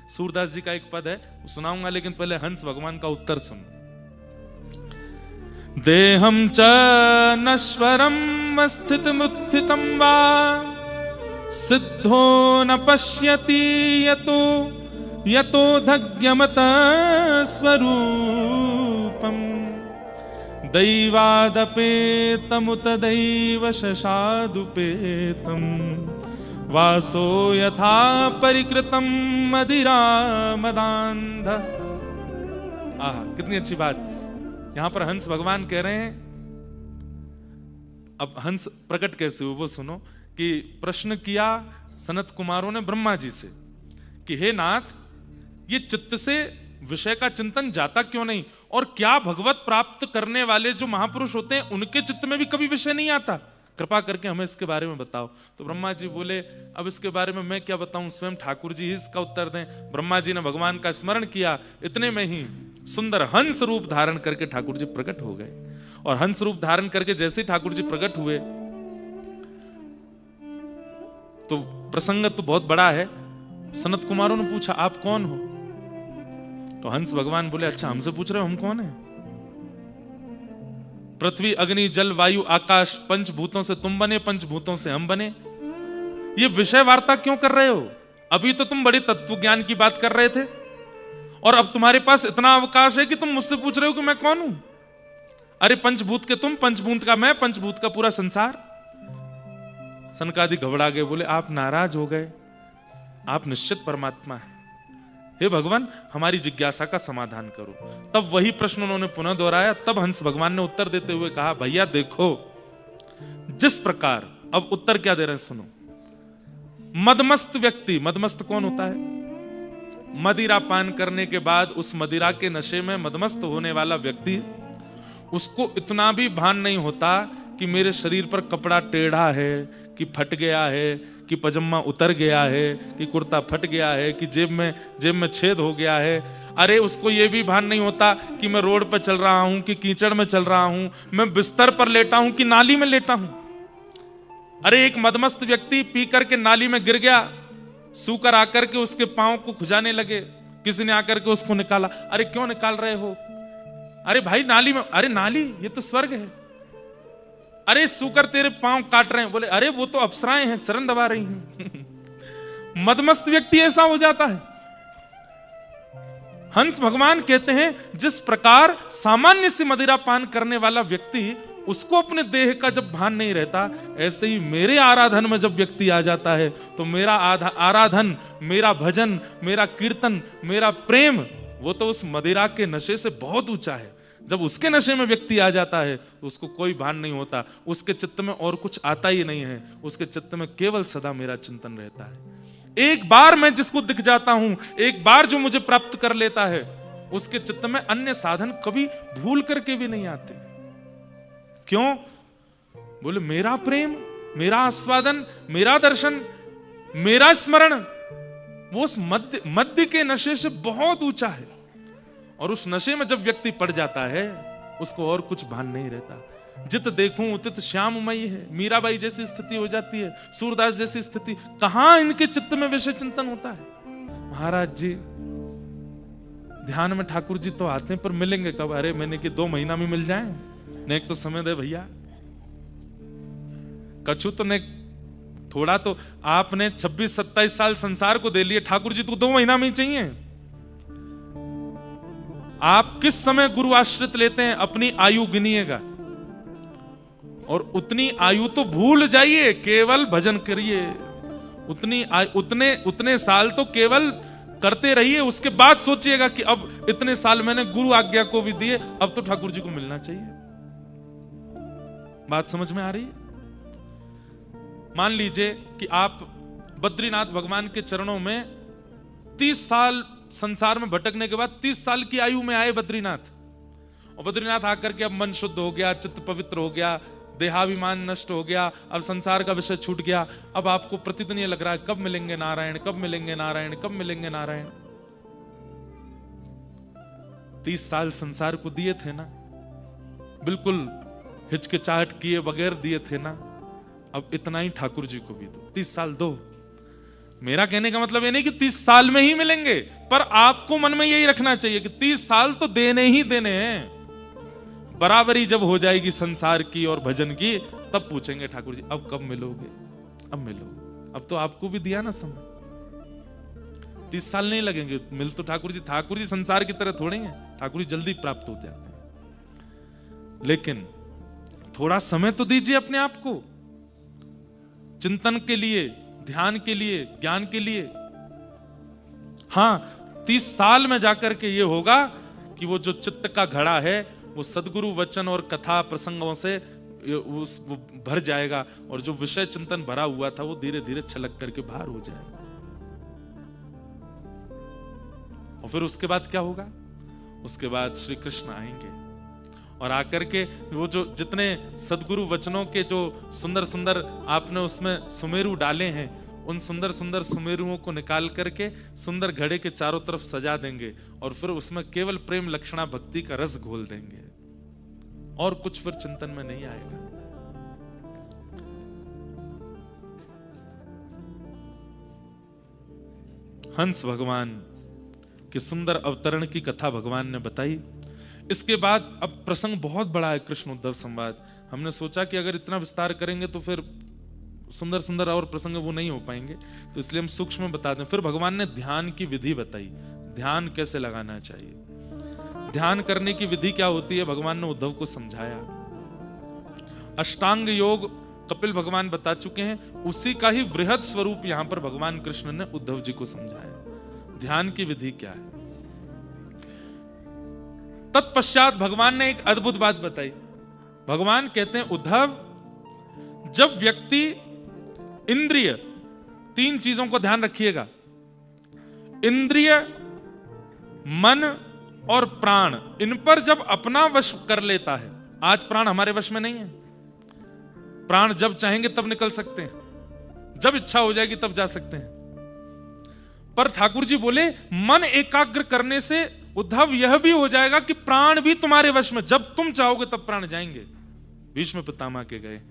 सूरदास जी का एक पद है, सुनाऊंगा, लेकिन पहले हंस भगवान का उत्तर सुनो। देहम च नश्वरम स्थितमुत्थितं वा सिद्धो न पश्यति यतो यतो धग्यमत स्वरूपम दैवादपेतमुत दैव शशादुपेतम वासो यथा परिकृतम मदिरा मदांध। आहा, कितनी अच्छी बात। यहां पर हंस भगवान कह रहे हैं, अब हंस प्रकट कैसे हुए वो सुनो। कि प्रश्न किया सनत कुमारों ने ब्रह्मा जी से कि हे नाथ, ये चित्त से विषय का चिंतन जाता क्यों नहीं, और क्या भगवत प्राप्त करने वाले जो महापुरुष होते हैं उनके चित्त में भी कभी विषय नहीं आता? कृपा करके हमें इसके बारे में बताओ। तो ब्रह्मा जी बोले अब इसके बारे में मैं क्या बताऊं, स्वयं ठाकुर जी ही इसका उत्तर दें। ब्रह्मा जी ने भगवान का स्मरण किया, इतने में ही सुंदर हंस रूप धारण करके ठाकुर जी प्रकट हो गए। और हंस रूप धारण करके जैसे ही ठाकुर जी प्रकट हुए, तो प्रसंग तो बहुत बड़ा है। सनत कुमारों ने पूछा आप कौन हो? तो हंस भगवान बोले अच्छा हमसे पूछ रहे हो हम कौन है? पृथ्वी अग्नि जल वायु आकाश पंचभूतों से तुम बने, पंचभूतों से हम बने। ये विषय वार्ता क्यों कर रहे हो? अभी तो तुम बड़े तत्व ज्ञान की बात कर रहे थे, और अब तुम्हारे पास इतना अवकाश है कि तुम मुझसे पूछ रहे हो कि मैं कौन हूं? अरे पंचभूत के तुम, पंचभूत का मैं, पंचभूत का पूरा संसार। सनकादि घबरा गए, बोले आप नाराज हो गए, आप निश्चित परमात्मा है। हे भगवान, हमारी जिज्ञासा का समाधान करो। तब वही प्रश्न उन्होंने पुनः दोहराया। तब हंस भगवान ने उत्तर देते हुए कहा, भैया देखो, जिस प्रकार, अब उत्तर क्या दे रहे हैं सुनो। मदमस्त व्यक्ति, मदमस्त कौन होता है? मदिरा पान करने के बाद उस मदिरा के नशे में मदमस्त होने वाला व्यक्ति, उसको इतना भी भान नहीं होता कि मेरे शरीर पर कपड़ा टेढ़ा है, कि फट गया है, कि पजामा उतर गया है, कि कुर्ता फट गया है, कि जेब में छेद हो गया है। अरे उसको यह भी भान नहीं होता कि मैं रोड पर चल रहा हूं, कि कीचड़ में चल रहा हूं, मैं बिस्तर पर लेटा हूं कि नाली में लेटा हूं। अरे एक मदमस्त व्यक्ति पी करके नाली में गिर गया, सूकर आकर के उसके पांव को खुजाने लगे, किसी ने आकर के उसको निकाला। अरे क्यों निकाल रहे हो? अरे भाई नाली में, अरे नाली ये तो स्वर्ग है। अरे सूकर तेरे पांव काट रहे हैं। बोले अरे वो तो अप्सराएं हैं, चरण दबा रही हैं। मदमस्त व्यक्ति ऐसा हो जाता है। हंस भगवान कहते हैं, जिस प्रकार सामान्य से मदिरा पान करने वाला व्यक्ति, उसको अपने देह का जब भान नहीं रहता, ऐसे ही मेरे आराधन में जब व्यक्ति आ जाता है तो मेरा आराधन, मेरा भजन, मेरा कीर्तन, मेरा प्रेम, वो तो उस मदिरा के नशे से बहुत ऊंचा है। जब उसके नशे में व्यक्ति आ जाता है तो उसको कोई भान नहीं होता, उसके चित्त में और कुछ आता ही नहीं है, उसके चित्त में केवल सदा मेरा चिंतन रहता है। एक बार मैं जिसको दिख जाता हूं, एक बार जो मुझे प्राप्त कर लेता है, उसके चित्त में अन्य साधन कभी भूल करके भी नहीं आते। क्यों? बोले मेरा प्रेम, मेरा आस्वादन, मेरा दर्शन, मेरा स्मरण, वो उस मध्य के नशे से बहुत ऊंचा है। और उस नशे में जब व्यक्ति पड़ जाता है, उसको और कुछ भान नहीं रहता। जित देखूं उतित श्याममयी है, मीराबाई जैसी स्थिति हो जाती है, सूरदास जैसी स्थिति। कहां इनके चित्त में विषय चिंतन होता है? महाराज जी ध्यान में ठाकुर जी तो आते हैं, पर मिलेंगे कब? अरे मैंने कि 2 महीना में मिल जाए, ने एक तो समय दे भैया। कछु तो ने थोड़ा तो आपने 26-27 साल संसार को दे लिए, ठाकुर जी तो 2 महीना में ही चाहिए। आप किस समय गुरु आश्रित लेते हैं, अपनी आयु गिनिएगा, और उतनी आयु तो भूल जाइए, केवल भजन करिए। उतने साल तो केवल करते रहिए। उसके बाद सोचिएगा कि अब इतने साल मैंने गुरु आज्ञा को भी दिए, अब तो ठाकुर जी को मिलना चाहिए। बात समझ में आ रही है? मान लीजिए कि आप बद्रीनाथ भगवान के चरणों में 30 साल संसार में भटकने के बाद 30 साल की आयु में आए बद्रीनाथ, और बद्रीनाथ आकर के अब मन शुद्ध हो गया, चित्त पवित्र हो गया, देहाभिमान नष्ट हो गया, अब संसार का विषय छूट गया। अब आपको प्रतिदिन ये लग रहा है कब मिलेंगे नारायण, कब मिलेंगे नारायण, कब मिलेंगे नारायण। 30 साल संसार को दिए थे ना, बिल्कुल हिचकिचाहट किए बगैर दिए थे ना, अब इतना ही ठाकुर जी को भी दो, 30 साल दो। मेरा कहने का मतलब ये नहीं कि 30 साल में ही मिलेंगे, पर आपको मन में यही रखना चाहिए कि 30 साल तो देने ही देने हैं। बराबरी जब हो जाएगी संसार की और भजन की, तब पूछेंगे ठाकुर जी अब कब मिलोगे, अब मिलो। अब तो आपको भी दिया ना समय, 30 साल नहीं लगेंगे, मिल तो ठाकुर जी संसार की तरह थोड़े हैं, ठाकुर जी जल्दी प्राप्त हो जाते हैं। लेकिन थोड़ा समय तो दीजिए अपने आप को, चिंतन के लिए, ध्यान के लिए, ज्ञान के लिए। हां 30 साल में जाकर के ये होगा कि वो जो चित्त का घड़ा है वो सदगुरु वचन और कथा प्रसंगों से वो भर जाएगा, और जो विषय चिंतन भरा हुआ था वो धीरे धीरे छलक करके बाहर हो जाएगा। और फिर उसके बाद क्या होगा? उसके बाद श्री कृष्ण आएंगे और आकर के वो जो जितने सदगुरु वचनों के जो सुंदर सुंदर आपने उसमें सुमेरु डाले हैं, उन सुंदर सुंदर सुमेरुओं को निकाल करके सुंदर घड़े के चारों तरफ सजा देंगे, और फिर उसमें केवल प्रेम लक्षणा भक्ति का रस घोल देंगे, और कुछ फिर चिंतन में नहीं आएगा। हंस भगवान के सुंदर अवतरण की कथा भगवान ने बताई। इसके बाद अब प्रसंग बहुत बड़ा है, कृष्ण उद्धव संवाद। हमने सोचा कि अगर इतना विस्तार करेंगे तो फिर सुंदर सुंदर और प्रसंग वो नहीं हो पाएंगे, तो इसलिए हम सूक्ष्म बता दें। फिर भगवान ने ध्यान की विधि बताई। ध्यान कैसे लगाना चाहिए, ध्यान करने की विधि क्या होती है, भगवान ने उद्धव को समझाया। अष्टांग योग कपिल भगवान बता चुके हैं, उसी का ही वृहद स्वरूप यहां पर भगवान कृष्ण ने उद्धव जी को समझाया। ध्यान की विधि क्या है। तत्पश्चात भगवान ने एक अद्भुत बात बताई। भगवान कहते हैं, उद्धव, जब व्यक्ति इंद्रिय, तीन चीजों को ध्यान रखिएगा, इंद्रिय, मन और प्राण, इन पर जब अपना वश कर लेता है, आज प्राण हमारे वश में नहीं है, प्राण जब चाहेंगे तब निकल सकते हैं, जब इच्छा हो जाएगी तब जा सकते हैं, पर ठाकुर जी बोले मन एकाग्र करने से उद्धव यह भी हो जाएगा कि प्राण भी तुम्हारे वश में, जब तुम चाहोगे तब प्राण जाएंगे। भीष्म पितामह के गए।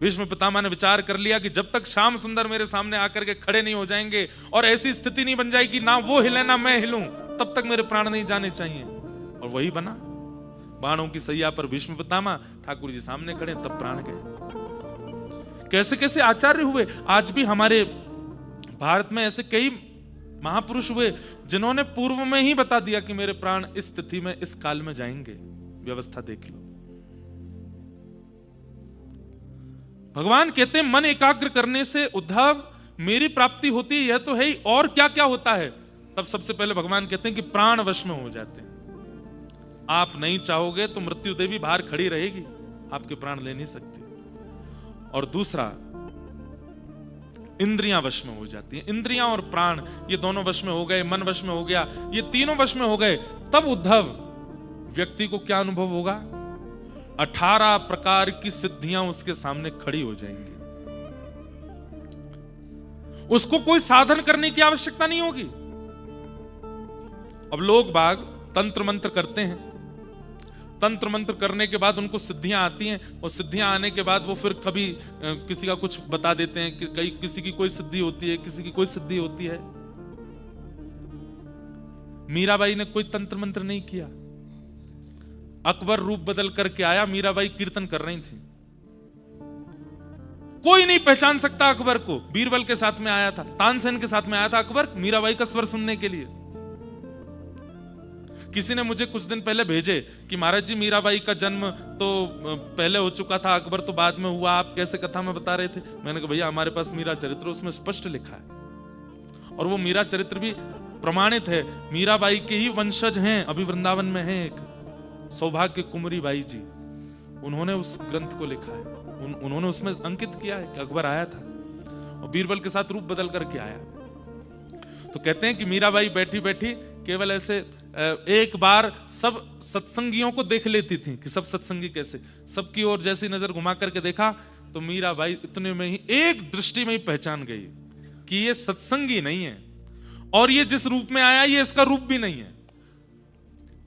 भीष्म पितामह ने विचार कर लिया कि जब तक श्याम सुंदर मेरे सामने आकर के खड़े नहीं हो जाएंगे और ऐसी स्थिति नहीं बन जाएगी ना वो हिले ना मैं हिलूं, तब तक मेरे प्राण नहीं जाने चाहिए। और वही बना। बाणों की सैया पर भीष्म पितामह, ठाकुर जी सामने खड़े, तब प्राण गए। कैसे कैसे आचार्य हुए। आज भी हमारे भारत में ऐसे कई महापुरुष हुए जिन्होंने पूर्व में ही बता दिया कि मेरे प्राण इस स्थिति में, इस काल में जाएंगे। व्यवस्था देख लो। भगवान कहते हैं मन एकाग्र करने से उद्धव मेरी प्राप्ति होती है, यह तो है ही, और क्या क्या होता है। तब सबसे पहले भगवान कहते हैं कि प्राण वश में हो जाते हैं। आप नहीं चाहोगे तो मृत्यु देवी बाहर खड़ी रहेगी, आपके प्राण ले नहीं सकती। और दूसरा, इंद्रियां वश में हो जाती हैं। इंद्रियां और प्राण ये दोनों वश में हो गए, मन वश में हो गया, ये तीनों वश में हो गए, तब उद्धव व्यक्ति को क्या अनुभव होगा। 18 प्रकार की सिद्धियां उसके सामने खड़ी हो जाएंगी। उसको कोई साधन करने की आवश्यकता नहीं होगी। अब लोग बाग तंत्र मंत्र करते हैं, तंत्र मंत्र करने के बाद उनको सिद्धियां आती हैं, और सिद्धियां आने के बाद वो फिर कभी किसी का कुछ बता देते हैं कि किसी की कोई सिद्धि होती है, किसी की कोई सिद्धि होती है। मीराबाई ने कोई तंत्र मंत्र नहीं किया। अकबर रूप बदल करके आया, मीराबाई कीर्तन कर रही थी, कोई नहीं पहचान सकता अकबर को। बीरबल के साथ में आया था, तानसेन के साथ में आया था अकबर मीराबाई का स्वर सुनने के लिए। किसी ने मुझे कुछ दिन पहले भेजे कि महाराज जी मीराबाई का जन्म तो पहले हो चुका था, अकबर तो बाद में हुआ, आप कैसे कथा में बता रहे थे। मैंने कहा भैया हमारे पास मीरा चरित्र, उसमें स्पष्ट लिखा है, और वो मीरा चरित्र भी प्रमाणित है। मीराबाई के ही वंशज हैं, अभी वृंदावन में है एक सौभाग्य कुमारी बाई जी, उन्होंने उस ग्रंथ को लिखा है, उन्होंने उसमें अंकित किया है कि अकबर आया था और बीरबल के साथ रूप बदल करके आया। तो कहते हैं कि मीराबाई बैठी बैठी केवल ऐसे एक बार सब सत्संगियों को देख लेती थी कि सब सत्संगी कैसे, सबकी ओर जैसी नजर घुमा करके देखा तो मीराबाई इतने में ही, एक दृष्टि में ही पहचान गई कि ये सत्संगी नहीं है, और ये जिस रूप में आया ये इसका रूप भी नहीं है।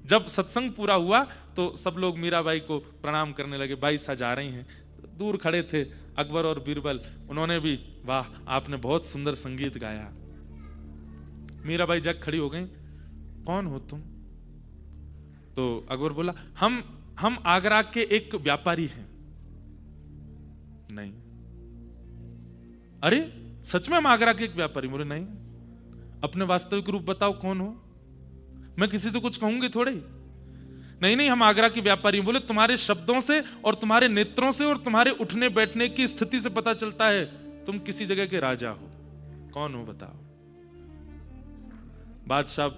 जब सत्संग पूरा हुआ तो सब लोग मीराबाई को प्रणाम करने लगे, बाई सजा रही हैं। दूर खड़े थे अकबर और बीरबल, उन्होंने भी वाह आपने बहुत सुंदर संगीत गाया। मीराबाई जग खड़ी हो गई, कौन हो तुम। तो अकबर बोला हम आगरा के एक व्यापारी हैं। नहीं। अरे सच में हम आगरा के एक व्यापारी। बोले नहीं। अपने वास्तविक रूप बताओ कौन हो, मैं किसी से कुछ कहूंगी थोड़े। नहीं हम आगरा के व्यापारी। बोले तुम्हारे शब्दों से और तुम्हारे नेत्रों से और तुम्हारे उठने बैठने की स्थिति से पता चलता है तुम किसी जगह के राजा हो। कौन हो बताओ। बादशाह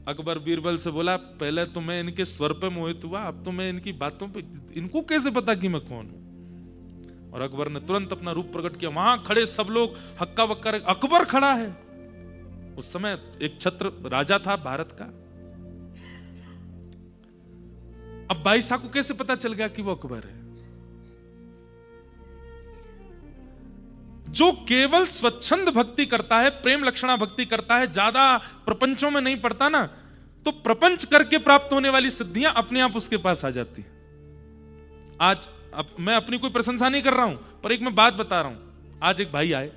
अकबर बीरबल से बोला पहले तो मैं इनके स्वर पे मोहित हुआ, अब तो मैं इनकी बातों पे, इनको कैसे पता कि मैं कौन हूं। और अकबर ने तुरंत अपना रूप प्रकट किया। वहां खड़े सब लोग हक्का बक्का, अकबर खड़ा है। उस समय एक छत्र राजा था भारत का। अब बाईसा को कैसे पता चल गया कि वो अकबर है। जो केवल स्वच्छंद भक्ति करता है, प्रेम लक्षणा भक्ति करता है, ज्यादा प्रपंचों में नहीं पड़ता ना, तो प्रपंच करके प्राप्त होने वाली सिद्धियां अपने आप उसके पास आ जाती है। आज मैं अपनी कोई प्रशंसा नहीं कर रहा हूं, पर एक मैं बात बता रहा हूं। आज एक भाई आए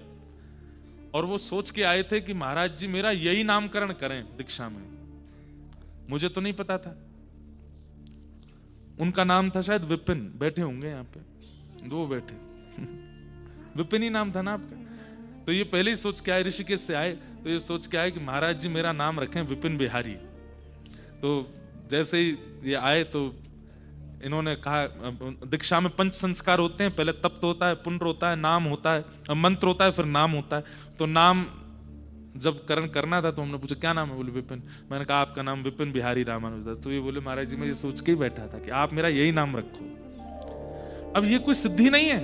और वो सोच के आए थे कि महाराज जी मेरा यही नामकरण करें दीक्षा में। मुझे तो नहीं पता था। उनका नाम था शायद विपिन, बैठे होंगे यहां पे, दो बैठे विपिन ही नाम था ना आपका। तो ये पहले ही सोच के आए, ऋषिकेश से आए तो ये सोच के आए कि महाराज जी मेरा नाम रखें विपिन बिहारी। तो जैसे ही ये आए तो इन्होंने कहा, दीक्षा में 5 संस्कार होते हैं, पहले तप्त होता है, पुण्य होता है, नाम होता है, मंत्र होता है, फिर नाम होता है। तो नाम जब करना था तो हमने पूछा क्या नाम है, बोले विपिन। मैंने कहा आपका नाम विपिन बिहारी रामानुजदास। तो ये बोले महाराज जी मैं ये सोच के ही बैठा था कि आप मेरा यही नाम रखो। अब ये कोई सिद्धि नहीं है,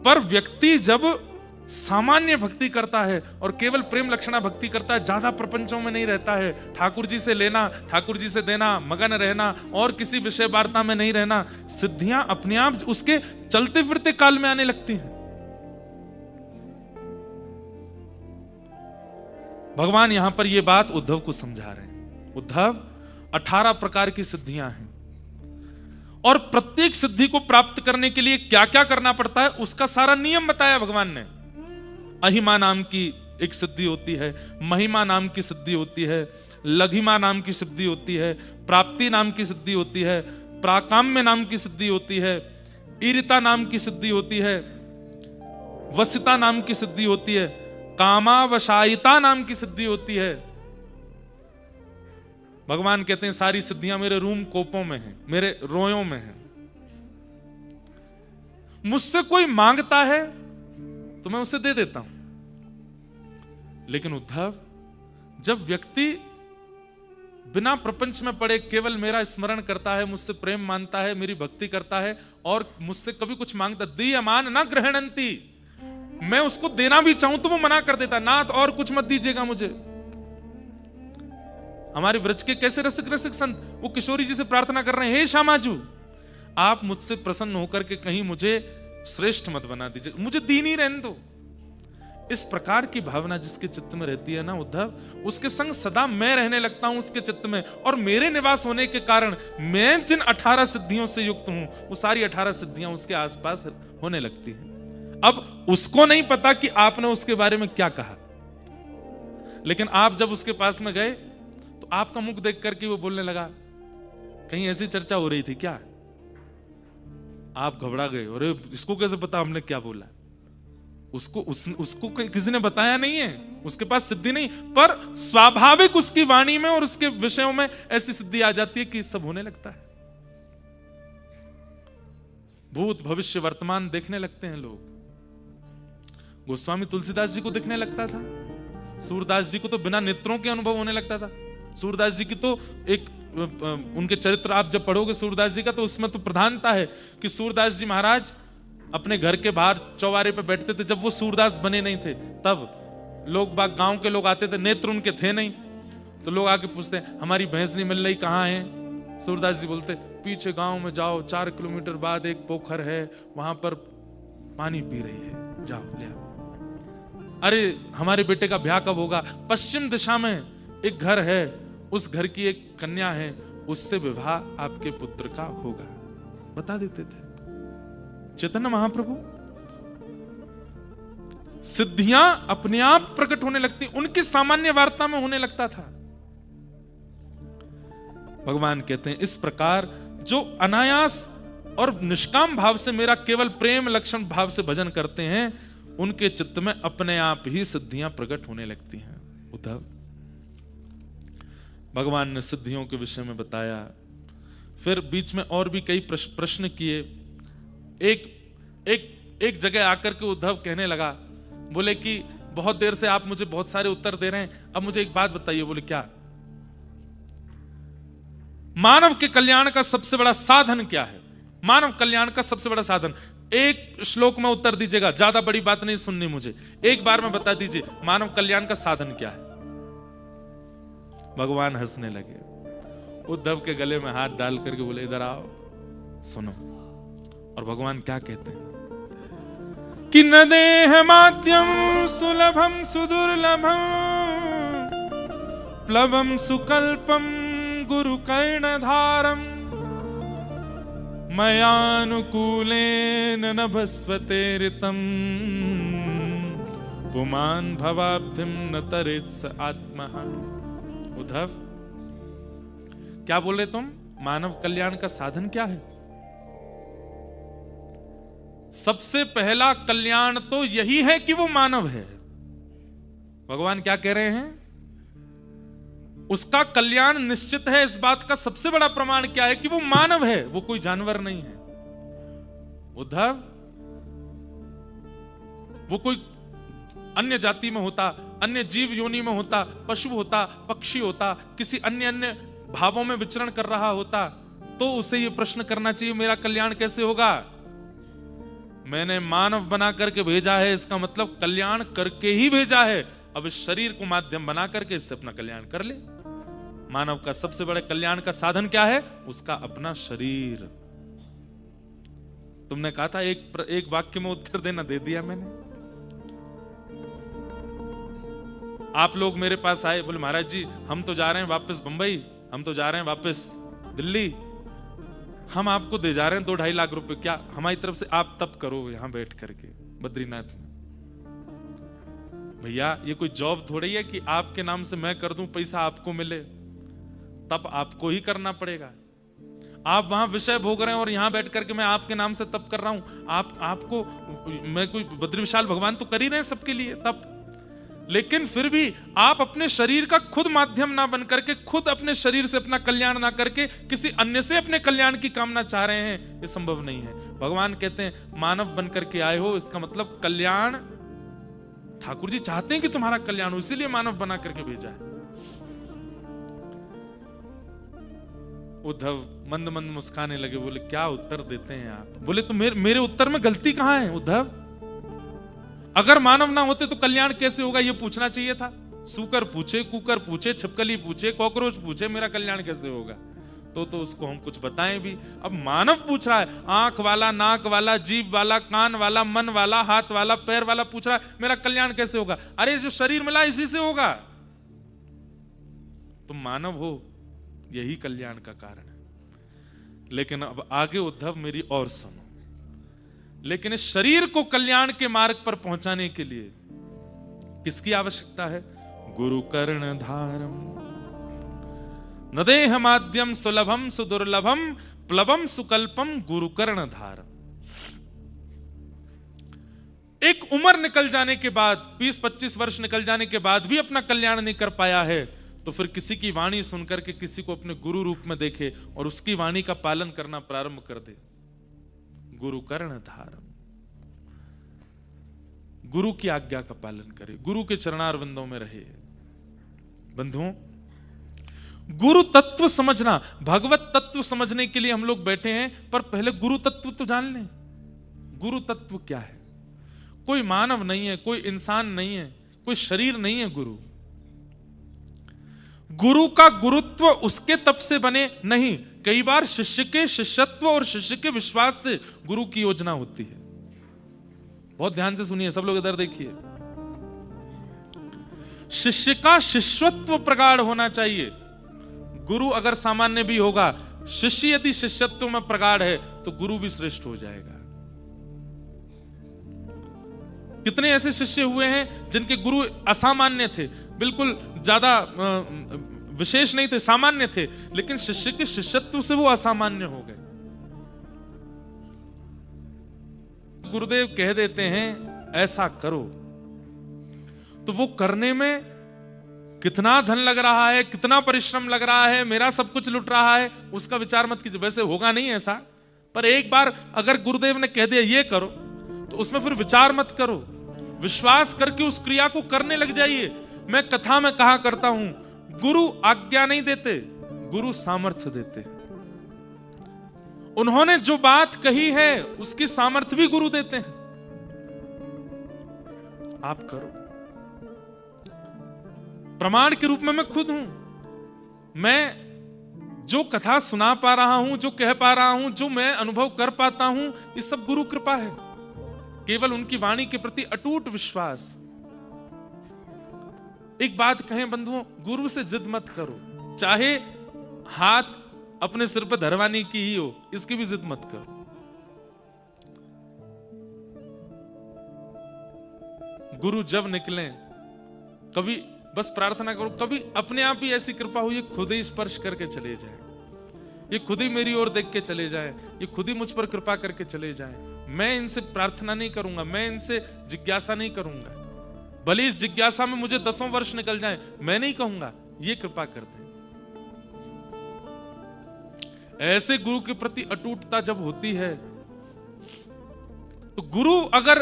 पर व्यक्ति जब सामान्य भक्ति करता है और केवल प्रेम लक्षणा भक्ति करता है, ज्यादा प्रपंचों में नहीं रहता है, ठाकुर जी से लेना, ठाकुर जी से देना, मगन रहना और किसी विषय वार्ता में नहीं रहना, सिद्धियां अपने आप उसके चलते फिरते काल में आने लगती हैं। भगवान यहां पर यह बात उद्धव को समझा रहे हैं। उद्धव 18 प्रकार की सिद्धियां हैं और प्रत्येक सिद्धि को प्राप्त करने के लिए क्या क्या करना पड़ता है उसका सारा नियम बताया भगवान ने। अहिमा नाम की एक सिद्धि होती है, महिमा नाम की सिद्धि होती है, लघिमा नाम की सिद्धि होती है, प्राप्ति नाम की सिद्धि होती है, प्राकाम्य नाम की सिद्धि होती है, ईरिता नाम की सिद्धि होती है, वसिता नाम की सिद्धि होती है, कामावशायिता नाम की सिद्धि होती है। भगवान कहते हैं सारी सिद्धियां मेरे रूम कोपों में हैं, मेरे रोयों में हैं। मुझसे कोई मांगता है तो मैं उसे दे देता हूं। लेकिन उद्धव, जब व्यक्ति बिना प्रपंच में पड़े केवल मेरा स्मरण करता है, मुझसे प्रेम मानता है, मेरी भक्ति करता है और मुझसे कभी कुछ मांगता, दीयमान न ग्रहणंती, मैं उसको देना भी चाहूं तो वो मना कर देता, नाथ और कुछ मत दीजिएगा मुझे। हमारे ब्रज के कैसे रसिक रसिक संत, वो किशोरी जी से प्रार्थना कर रहे हैं, हे श्यामाजू आप मुझसे प्रसन्न होकर के कहीं मुझे श्रेष्ठ मत बना दीजिए, मुझे दीन ही रहने दो। इस प्रकार की भावना जिसके चित्त में रहती है ना उद्धव, उसके संग सदा मैं रहने लगता हूं उसके चित्त में, और मेरे निवास होने के कारण मैं जिन 18 सिद्धियों से युक्त हूं वो सारी 18 सिद्धियां उसके आसपास होने लगती हैं। अब उसको नहीं पता कि आपने उसके बारे में क्या कहा, लेकिन आप जब उसके पास में गए तो आपका मुख देख करके वो बोलने लगा, कहीं ऐसी चर्चा हो रही थी क्या? आप घबरा गए, अरे इसको कैसे पता हमने क्या बोला? उसको किसी ने बताया नहीं है, उसके पास सिद्धि नहीं, पर स्वाभाविक उसकी वाणी में और उसके विषयों में ऐसी सिद्धि आ जाती है कि सब होने लगता है। भूत भविष्य वर्तमान देखने लगते हैं लोग। गोस्वामी तुलसीदास जी को दिखने लगता था, सूरदास जी को तो बिना नेत्रों के अनुभव होने लगता था। सूरदास जी की तो एक उनके चरित्र आप जब पढ़ोगे सूरदास जी का, तो उसमें तो प्रधानता है कि सूरदास जी महाराज अपने घर के बाहर चौबारे पे बैठते थे। जब वो सूरदास बने नहीं थे तब लोग बाग, गांव के लोग आते थे, नेत्र उनके थे नहीं, तो लोग आके पूछते हैं हमारी भैंस नहीं मिल रही, कहाँ है? सूरदास जी बोलते पीछे गांव में जाओ, 4 किलोमीटर बाद एक पोखर है, वहां पर पानी पी रही है, जाओ ले आओ। अरे हमारे बेटे का ब्याह कब होगा? पश्चिम दिशा में एक घर है, उस घर की एक कन्या है, उससे विवाह आपके पुत्र का होगा, बता देते थे चैतन्य महाप्रभु। सिद्धियां अपने आप प्रकट होने लगती, उनकी सामान्य वार्ता में होने लगता था। भगवान कहते हैं इस प्रकार जो अनायास और निष्काम भाव से मेरा केवल प्रेम लक्षण भाव से भजन करते हैं, उनके चित्त में अपने आप ही सिद्धियां प्रकट होने लगती हैं। उद्धव, भगवान ने सिद्धियों के विषय में बताया, फिर बीच में और भी कई प्रश्न किए। एक जगह आकर के उद्धव कहने लगा, बोले कि बहुत देर से आप मुझे बहुत सारे उत्तर दे रहे हैं, अब मुझे एक बात बताइए। बोले क्या? मानव के कल्याण का सबसे बड़ा साधन क्या है? मानव कल्याण का सबसे बड़ा साधन, एक श्लोक में उत्तर दीजिएगा, ज्यादा बड़ी बात नहीं सुननी मुझे, एक बार में बता दीजिए मानव कल्याण का साधन क्या है। भगवान हंसने लगे, उद्धव के गले में हाथ डाल करके बोले इधर आओ सुनो। और भगवान क्या कहते हैं कि न देह माध्यम सुलभम सुदुर्लभम प्लवम सुकल्पम गुरु कर्णधारम मयानुकूलेन नभस्वतेरितम पुमान भवाब्धिम न तरेत्स आत्मः। उद्धव, क्या बोले तुम? मानव कल्याण का साधन क्या है? सबसे पहला कल्याण तो यही है कि वो मानव है। भगवान क्या कह रहे हैं? उसका कल्याण निश्चित है। इस बात का सबसे बड़ा प्रमाण क्या है? कि वो मानव है, वो कोई जानवर नहीं है। उद्धव, वो कोई अन्य जाति में होता, अन्य जीव योनि में होता, पशु होता, पक्षी होता, किसी अन्य भावों में विचरण कर रहा होता, तो उसे ये प्रश्न करना चाहिए मेरा कल्याण कैसे होगा? मैंने मानव बना करके भेजा है, इसका मतलब कल्याण करके ही भेजा है। अब इस शरीर को माध्यम बना करके इससे अपना कल्याण कर ले। मानव का सबसे बड़े कल्याण का साधन क्या है? उसका अपना शरीर। तुमने कहा था एक वाक्य में उत्तर देना, दे दिया मैंने। आप लोग मेरे पास आए, बोले महाराज जी हम तो जा रहे हैं वापस बंबई, हम तो जा रहे हैं वापस दिल्ली, हम आपको दे जा रहे हैं 2-2.5 लाख रुपए, क्या हमारी तरफ से आप तप करो यहां बैठ करके बद्रीनाथ में। भैया ये कोई जॉब थोड़ी है कि आपके नाम से मैं कर दूं, पैसा आपको मिले। तप आपको ही करना पड़ेगा। आप वहां विषय भोग रहे हैं और यहां बैठ करके मैं आपके नाम से तप कर रहा हूं। आपको मैं कोई बद्री विशाल भगवान तो कर ही रहे हैं सबके लिए तप, लेकिन फिर भी आप अपने शरीर का खुद माध्यम ना बन करके, खुद अपने शरीर से अपना कल्याण ना करके किसी अन्य से अपने कल्याण की कामना चाह रहे हैं, ये संभव नहीं है। भगवान कहते हैं मानव बन करके आए हो, इसका मतलब कल्याण ठाकुर जी चाहते हैं कि तुम्हारा कल्याण हो, इसीलिए मानव बना करके भेजा है। उद्धव मंद मंद मुस्काने लगे, बोले क्या उत्तर देते हैं आप? बोले तो मेरे उत्तर में गलती कहां है उद्धव? अगर मानव ना होते तो कल्याण कैसे होगा, ये पूछना चाहिए था। सूकर पूछे, कुकर पूछे, छिपकली पूछे, कॉकरोच पूछे, मेरा कल्याण कैसे होगा? तो उसको हम कुछ बताएं भी। अब मानव पूछ रहा है, आंख वाला, नाक वाला, जीभ वाला, कान वाला, मन वाला, हाथ वाला, पैर वाला पूछ रहा है मेरा कल्याण कैसे होगा? अरे जो शरीर मिला इसी से होगा। तुम मानव हो, यही कल्याण का कारण है। लेकिन अब आगे उद्धव मेरी और सुनो। लेकिन इस शरीर को कल्याण के मार्ग पर पहुंचाने के लिए किसकी आवश्यकता है? गुरु कर्ण धारम न देह माध्यम सुलभम सुदुर्लभम प्लवम सुकल्पम गुरु कर्ण धारम। एक उम्र निकल जाने के बाद, 20-25 वर्ष निकल जाने के बाद भी अपना कल्याण नहीं कर पाया है, तो फिर किसी की वाणी सुनकर के किसी को अपने गुरु रूप में देखे और उसकी वाणी का पालन करना प्रारंभ कर दे। गुरु कर्ण धारम, गुरु की आज्ञा का पालन करे, गुरु के चरणारविंदों में रहे। बंधुओं, गुरु तत्व समझना, भगवत तत्व समझने के लिए हम लोग बैठे हैं, पर पहले गुरु तत्व तो जान लें। गुरु तत्व क्या है? कोई मानव नहीं है, कोई इंसान नहीं है, कोई शरीर नहीं है गुरु। गुरु का गुरुत्व उसके तप से बने नहीं, कई बार शिष्य के शिष्यत्व और शिष्य के विश्वास से गुरु की योजना होती है। बहुत ध्यान से सुनिए सब लोग, इधर देखिए। शिष्य का शिष्यत्व प्रगाढ़ होना चाहिए। गुरु अगर सामान्य भी होगा, शिष्य यदि शिष्यत्व में प्रगाढ़ है तो गुरु भी श्रेष्ठ हो जाएगा। कितने ऐसे शिष्य हुए हैं जिनके गुरु असामान्य थे, बिल्कुल ज्यादा विशेष नहीं थे, सामान्य थे, लेकिन शिष्य के शिष्यत्व से वो असामान्य हो गए। गुरुदेव कह देते हैं ऐसा करो, तो वो करने में कितना धन लग रहा है, कितना परिश्रम लग रहा है, मेरा सब कुछ लुट रहा है, उसका विचार मत कीजिए। वैसे होगा नहीं ऐसा, पर एक बार अगर गुरुदेव ने कह दिया ये करो, तो उसमें फिर विचार मत करो, विश्वास करके उस क्रिया को करने लग जाइए। मैं कथा में कहा करता हूं, गुरु आज्ञा नहीं देते, गुरु सामर्थ्य देते। उन्होंने जो बात कही है उसकी सामर्थ्य भी गुरु देते हैं। आप करो। प्रमाण के रूप में मैं खुद हूं। मैं जो कथा सुना पा रहा हूं, जो कह पा रहा हूं, जो मैं अनुभव कर पाता हूं, ये सब गुरु कृपा है। केवल उनकी वाणी के प्रति अटूट विश्वास। एक बात कहें बंधुओं, गुरु से जिद मत करो, चाहे हाथ अपने सिर पर धरवाने की ही हो, इसकी भी जिद मत करो। गुरु जब निकले, कभी बस प्रार्थना करो, कभी अपने आप ही ऐसी कृपा हुई, ये खुद ही स्पर्श करके चले जाए, ये खुद ही मेरी ओर देख के चले जाए, ये खुद ही मुझ पर कृपा करके चले जाए। मैं इनसे प्रार्थना नहीं करूंगा, मैं इनसे जिज्ञासा नहीं करूंगा, भले इस जिज्ञासा में मुझे 10 वर्ष निकल जाएं, मैं नहीं कहूंगा, ये कृपा कर दें। ऐसे गुरु के प्रति अटूटता जब होती है, तो गुरु, अगर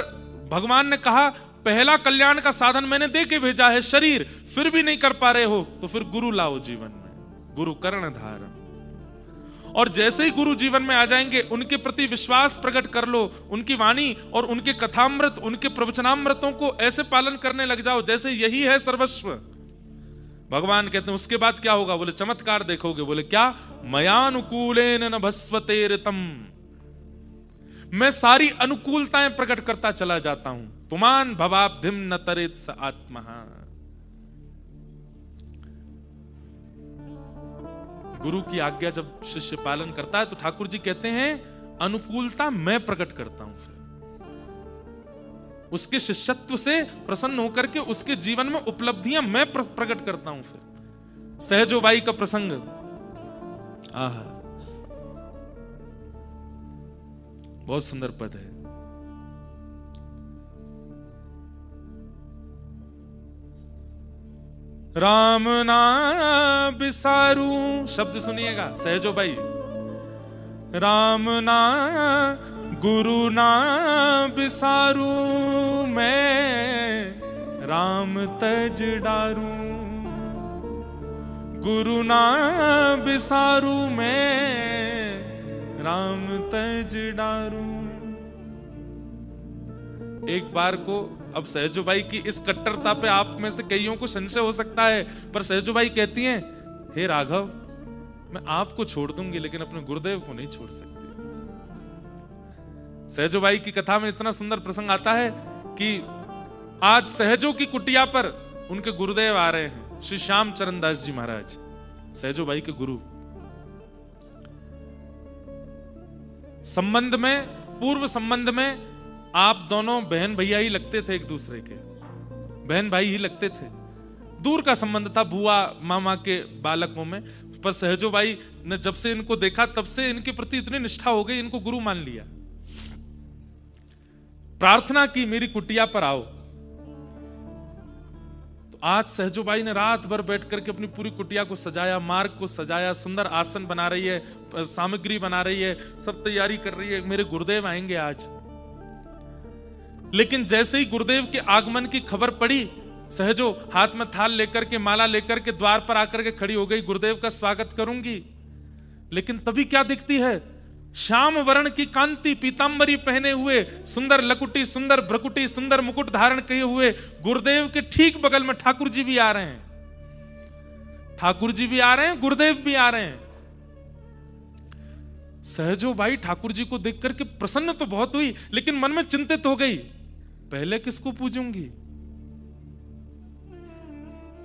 भगवान ने कहा पहला कल्याण का साधन मैंने दे के भेजा है शरीर, फिर भी नहीं कर पा रहे हो, तो फिर गुरु लाओ जीवन में, गुरु कर्ण धारण। और जैसे ही गुरु जीवन में आ जाएंगे, उनके प्रति विश्वास प्रकट कर लो, उनकी वाणी और उनके कथामृत, उनके प्रवचनामृतों को ऐसे पालन करने लग जाओ जैसे यही है सर्वस्व। भगवान कहते हैं उसके बाद क्या होगा? बोले चमत्कार देखोगे। बोले क्या? मयानुकूलेन न भस्वतेरतम, मैं सारी अनुकूलताएं प्रकट करता चला जाता हूं। पुमान भवाब्धिम न तरेत स आत्मा। गुरु की आज्ञा जब शिष्य पालन करता है तो ठाकुर जी कहते हैं अनुकूलता मैं प्रकट करता हूं। फिर उसके शिष्यत्व से प्रसन्न होकर के उसके जीवन में उपलब्धियां मैं प्रकट करता हूं। फिर सहजोबाई का प्रसंग, आहा, बहुत सुंदर पद है। राम ना बिसारू, शब्द सुनिएगा सहजोबाई। राम ना गुरु ना बिसारू, मैं राम तज डारू। गुरु ना बिसारू, मैं राम तज डारू। एक बार को, अब सहजोबाई की इस कट्टरता पे आप में से कईयों को संशय हो सकता है, पर सहजोबाई कहती हैं, हे राघव, मैं आपको छोड़ दूंगी लेकिन अपने गुरुदेव को नहीं छोड़ सकती। सहजोबाई की कथा में इतना सुंदर प्रसंग आता है कि आज सहजो की कुटिया पर उनके गुरुदेव आ रहे हैं, श्री श्याम चरण दास जी महाराज, सहजोबाई के गुरु। संबंध में, पूर्व संबंध में आप दोनों बहन भैया ही लगते थे, एक दूसरे के बहन भाई ही लगते थे। दूर का संबंध था बुआ मामा के बालकों में। पर सहजोबाई ने जब से इनको देखा तब से इनके प्रति इतनी निष्ठा हो गई, इनको गुरु मान लिया। प्रार्थना की मेरी कुटिया पर आओ। तो आज सहजोबाई ने रात भर बैठ करके अपनी पूरी कुटिया को सजाया, मार्ग को सजाया, सुंदर आसन बना रही है, सामग्री बना रही है, सब तैयारी कर रही है, मेरे गुरुदेव आएंगे आज। लेकिन जैसे ही गुरुदेव के आगमन की खबर पड़ी, सहजो हाथ में थाल लेकर के, माला लेकर के द्वार पर आकर के खड़ी हो गई, गुरुदेव का स्वागत करूंगी। लेकिन तभी क्या दिखती है? श्याम वर्ण की कांति, पीतांबरी पहने हुए, सुंदर लकुटी, सुंदर भ्रकुटी, सुंदर मुकुट धारण किए हुए गुरुदेव के ठीक बगल में ठाकुर जी भी आ रहे हैं। ठाकुर जी भी आ रहे हैं, गुरुदेव भी आ रहे हैं। सहजोबाई ठाकुर जी को देख करके प्रसन्न तो बहुत हुई, लेकिन मन में चिंतित हो गई, पहले किसको पूजूंगी?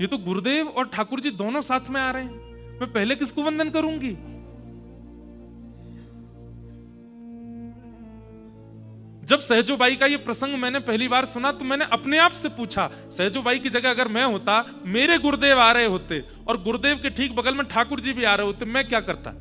ये तो गुरुदेव और ठाकुर जी दोनों साथ में आ रहे हैं, मैं पहले किसको वंदन करूंगी? जब सहजोबाई का ये प्रसंग मैंने पहली बार सुना तो मैंने अपने आप से पूछा, सहजोबाई की जगह अगर मैं होता, मेरे गुरुदेव आ रहे होते और गुरुदेव के ठीक बगल में ठाकुर जी भी आ रहे होते, मैं क्या करता?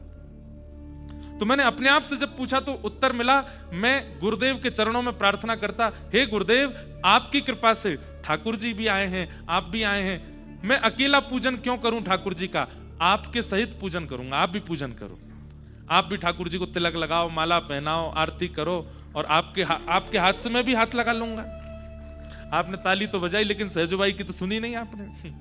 तो मैंने अपने आप से जब पूछा तो उत्तर मिला, मैं गुरुदेव के चरणों में प्रार्थना करता, हे गुरुदेव, आपकी कृपा से ठाकुर जी भी आए हैं, आप भी आए हैं, मैं अकेला पूजन क्यों करूं ठाकुर जी का? आपके सहित पूजन करूंगा, आप भी पूजन करो, आप भी ठाकुर जी को तिलक लगाओ, माला पहनाओ, आरती करो, और आपके हाथ से मैं भी हाथ लगा लूंगा। आपने ताली तो बजाई, लेकिन सहजोबाई की तो सुनी नहीं आपने।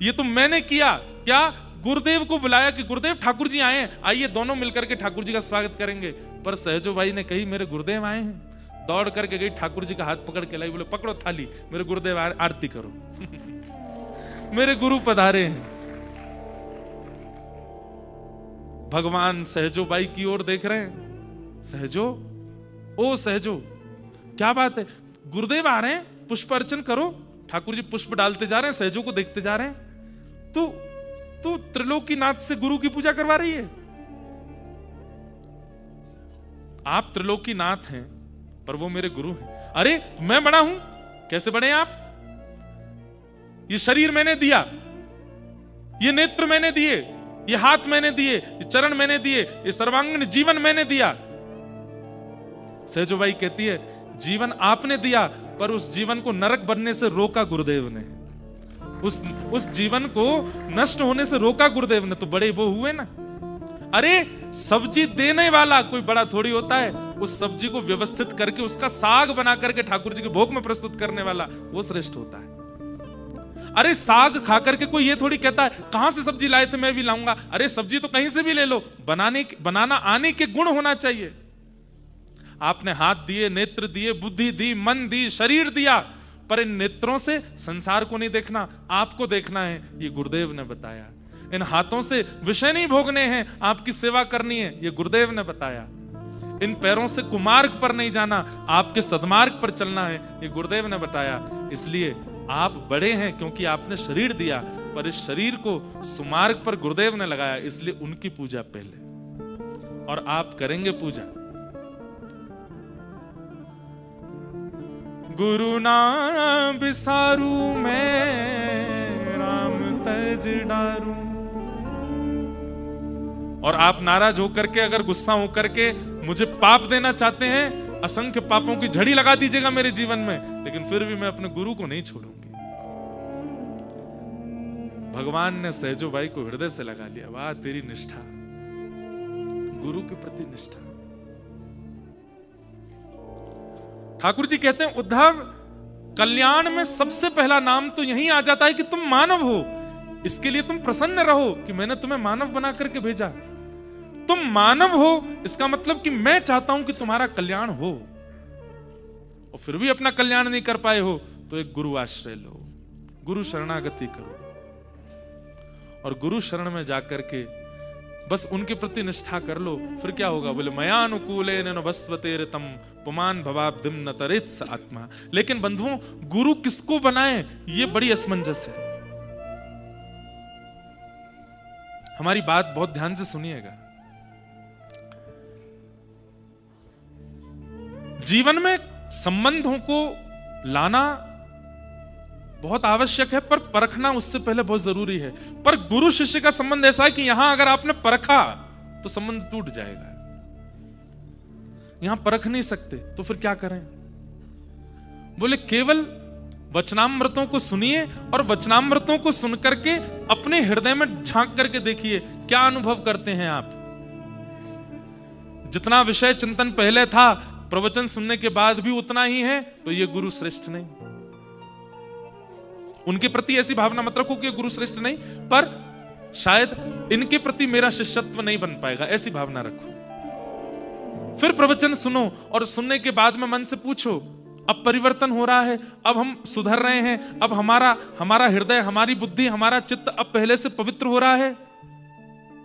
ये तो मैंने किया। क्या? गुरुदेव को बुलाया कि गुरुदेव ठाकुर जी आए हैं, आइए दोनों मिलकर के ठाकुर जी का स्वागत करेंगे। पर सहजोबाई ने कही, मेरे गुरुदेव आए हैं, दौड़ करके गई, ठाकुर जी का हाथ पकड़ के लाई, बोले पकड़ो थाली, मेरे गुरुदेव आरती करो। मेरे गुरु पधारे हैं। भगवान सहजोबाई की ओर देख रहे हैं। सहजो, ओ सहजो, क्या बात है? गुरुदेव आ रहे हैं, पुष्प अर्चन करो। ठाकुर जी पुष्प डालते जा रहे हैं, सहजो को देखते जा रहे हैं। तो त्रिलोकीनाथ से गुरु की पूजा करवा रही है। आप त्रिलोकीनाथ हैं, पर वो मेरे गुरु हैं। अरे मैं बड़ा हूं, कैसे बड़े आप? ये शरीर मैंने दिया, ये नेत्र मैंने दिए, ये हाथ मैंने दिए, ये चरण मैंने दिए, ये सर्वांगीण जीवन मैंने दिया। सहजोबाई कहती है, जीवन आपने दिया, पर उस जीवन को नरक बनने से रोका गुरुदेव ने, उस जीवन को नष्ट होने से रोका गुरुदेव ने, तो बड़े वो हुए ना। अरे सब्जी देने वाला कोई बड़ा थोड़ी होता है, उस सब्जी को व्यवस्थित करके उसका साग बना करके ठाकुर जी के भोग में प्रस्तुत करने वाला वो श्रेष्ठ होता है। अरे साग खा करके कोई ये थोड़ी कहता है कहां से सब्जी लाए थे मैं भी लाऊंगा। अरे सब्जी तो कहीं से भी ले लो, बनाना आने के गुण होना चाहिए। आपने हाथ दिए, नेत्र दिए, बुद्धि दी, मन दी, शरीर दिया, पर इन नेत्रों से संसार को नहीं देखना, आपको देखना है, ये गुरुदेव ने बताया। इन हाथों से विषय नहीं भोगने हैं, आपकी सेवा करनी है, ये गुरुदेव ने बताया। इन पैरों से कुमार्ग पर नहीं जाना, आपके सद्मार्ग पर चलना है, ये गुरुदेव ने बताया। इसलिए आप बड़े हैं क्योंकि आपने शरीर दिया, पर इस शरीर को सुमार्ग पर गुरुदेव ने लगाया, इसलिए उनकी पूजा पहले, और आप करेंगे पूजा। गुरु नाम बिसारू मैं राम तज डारू। और आप नाराज होकर के, अगर गुस्सा होकर के मुझे पाप देना चाहते हैं, असंख्य पापों की झड़ी लगा दीजिएगा मेरे जीवन में, लेकिन फिर भी मैं अपने गुरु को नहीं छोड़ूंगी। भगवान ने सहजो भाई को हृदय से लगा लिया। वाह तेरी निष्ठा, गुरु के प्रति निष्ठा। ठाकुर जी कहते हैं उद्धव, कल्याण में सबसे पहला नाम तो यही आ जाता है कि तुम मानव हो। इसके लिए तुम प्रसन्न रहो कि मैंने तुम्हें मानव बना करके भेजा। तुम मानव हो, इसका मतलब कि मैं चाहता हूं कि तुम्हारा कल्याण हो, और फिर भी अपना कल्याण नहीं कर पाए हो, तो एक गुरु आश्रय लो, गुरु शरणागति करो, और गुरु शरण में जाकर के बस उनके प्रति निष्ठा कर लो। फिर क्या होगा? बोले मयानुकूलेन न वस्वते ऋतम पुमान भवाब्धिम न तरेत्स आत्मा। लेकिन बंधुओं, गुरु किसको बनाए, ये बड़ी असमंजस है। हमारी बात बहुत ध्यान से सुनिएगा। जीवन में संबंधों को लाना बहुत आवश्यक है, पर परखना उससे पहले बहुत जरूरी है। पर गुरु शिष्य का संबंध ऐसा है कि यहां अगर आपने परखा तो संबंध टूट जाएगा। यहां परख नहीं सकते तो फिर क्या करें? बोले केवल वचनामृतों को सुनिए, और वचनामृतों को सुनकर के अपने हृदय में झांक करके देखिए क्या अनुभव करते हैं आप। जितना विषय चिंतन पहले था, प्रवचन सुनने के बाद भी उतना ही है, तो ये गुरु श्रेष्ठ नहीं। उनके प्रति ऐसी भावना मत रखो कि गुरु श्रेष्ठ नहीं, पर शायद इनके प्रति मेरा शिष्यत्व नहीं बन पाएगा, ऐसी भावना रखो। फिर प्रवचन सुनो, और सुनने के बाद में मन से पूछो, अब परिवर्तन हो रहा है, अब हम सुधर रहे हैं, अब हमारा हृदय, हमारी बुद्धि, हमारा चित्त अब पहले से पवित्र हो रहा है?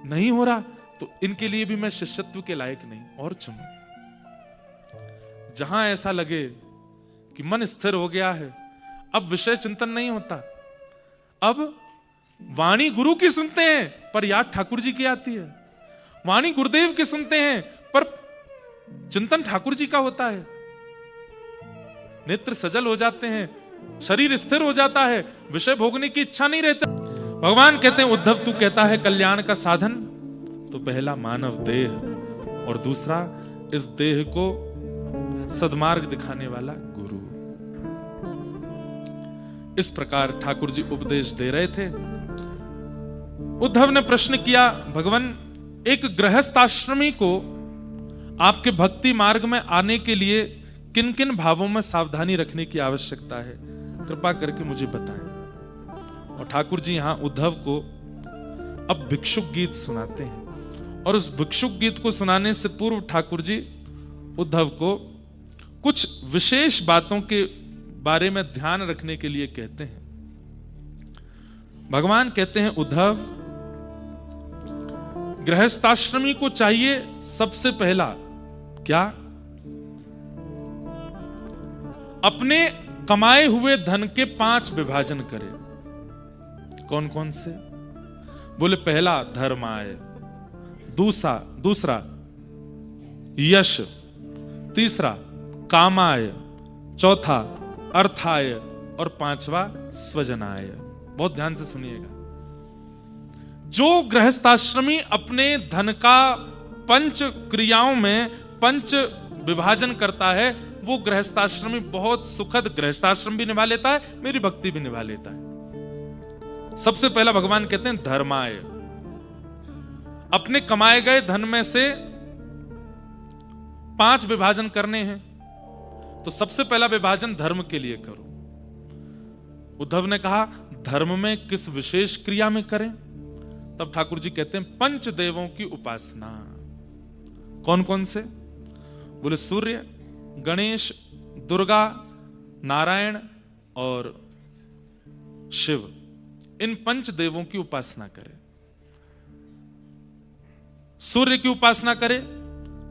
नहीं हो रहा, तो इनके लिए भी मैं शिष्यत्व के लायक नहीं, और चुनो। जहां ऐसा लगे कि मन स्थिर हो गया है, अब विषय चिंतन नहीं होता, अब वाणी गुरु की सुनते हैं पर याद ठाकुर जी की आती है, वाणी गुरुदेव की सुनते हैं पर चिंतन ठाकुर जी का होता है, नेत्र सजल हो जाते हैं, शरीर स्थिर हो जाता है, विषय भोगने की इच्छा नहीं रहती। भगवान कहते हैं उद्धव, तू कहता है कल्याण का साधन, तो पहला मानव देह, और दूसरा इस देह को सद्मार्ग दिखाने वाला गुरु। इस प्रकार ठाकुर जी उपदेश दे रहे थे। उद्धव ने प्रश्न किया, भगवान एक गृहस्थाश्रमी को आपके भक्ति मार्ग में आने के लिए किन किन भावों में सावधानी रखने की आवश्यकता है, कृपा करके मुझे बताएं। और ठाकुर जी यहां उद्धव को अब भिक्षुक गीत सुनाते हैं, और उस भिक्षुक गीत को सुनाने से पूर्व ठाकुर जी उद्धव को कुछ विशेष बातों के बारे में ध्यान रखने के लिए कहते हैं। भगवान कहते हैं उद्धव, गृहस्थाश्रमी को चाहिए सबसे पहला क्या? अपने कमाए हुए धन के 5 विभाजन करे। कौन कौन से? बोले पहला धर्माय, दूसरा यश, तीसरा कामाय, चौथा अर्थाय, और 5वां स्वजनाय। बहुत ध्यान से सुनिएगा। जो गृहस्थाश्रमी अपने धन का 5 क्रियाओं में 5 विभाजन करता है, वो गृहस्थाश्रमी बहुत सुखद गृहस्थाश्रम भी निभा लेता है, मेरी भक्ति भी निभा लेता है। सबसे पहला भगवान कहते हैं धर्माय, अपने कमाए गए धन में से 5 विभाजन करने हैं, तो सबसे पहला विभाजन धर्म के लिए करो। उद्धव ने कहा धर्म में किस विशेष क्रिया में करें? तब ठाकुर जी कहते हैं पंच देवों की उपासना। कौन कौन से? बोले सूर्य, गणेश, दुर्गा, नारायण और शिव, इन पंच देवों की उपासना करें। सूर्य की उपासना करें,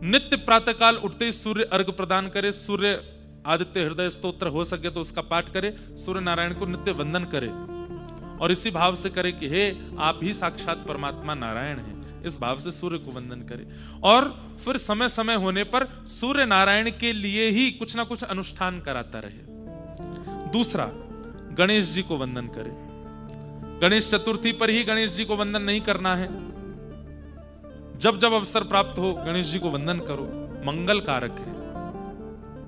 नित्य प्रातःकाल उठते ही सूर्य अर्घ प्रदान करे, सूर्य आदित्य हृदय स्तोत्र हो सके तो उसका पाठ करे, सूर्य नारायण को नित्य वंदन करे और इसी भाव से करे कि हे आप ही साक्षात परमात्मा नारायण हैं, इस भाव से सूर्य को वंदन करे। और फिर समय समय होने पर सूर्य नारायण के लिए ही कुछ ना कुछ अनुष्ठान कराता रहे। दूसरा, गणेश जी को वंदन करे। गणेश चतुर्थी पर ही गणेश जी को वंदन नहीं करना है, जब जब अवसर प्राप्त हो गणेश जी को वंदन करो, मंगल कारक है,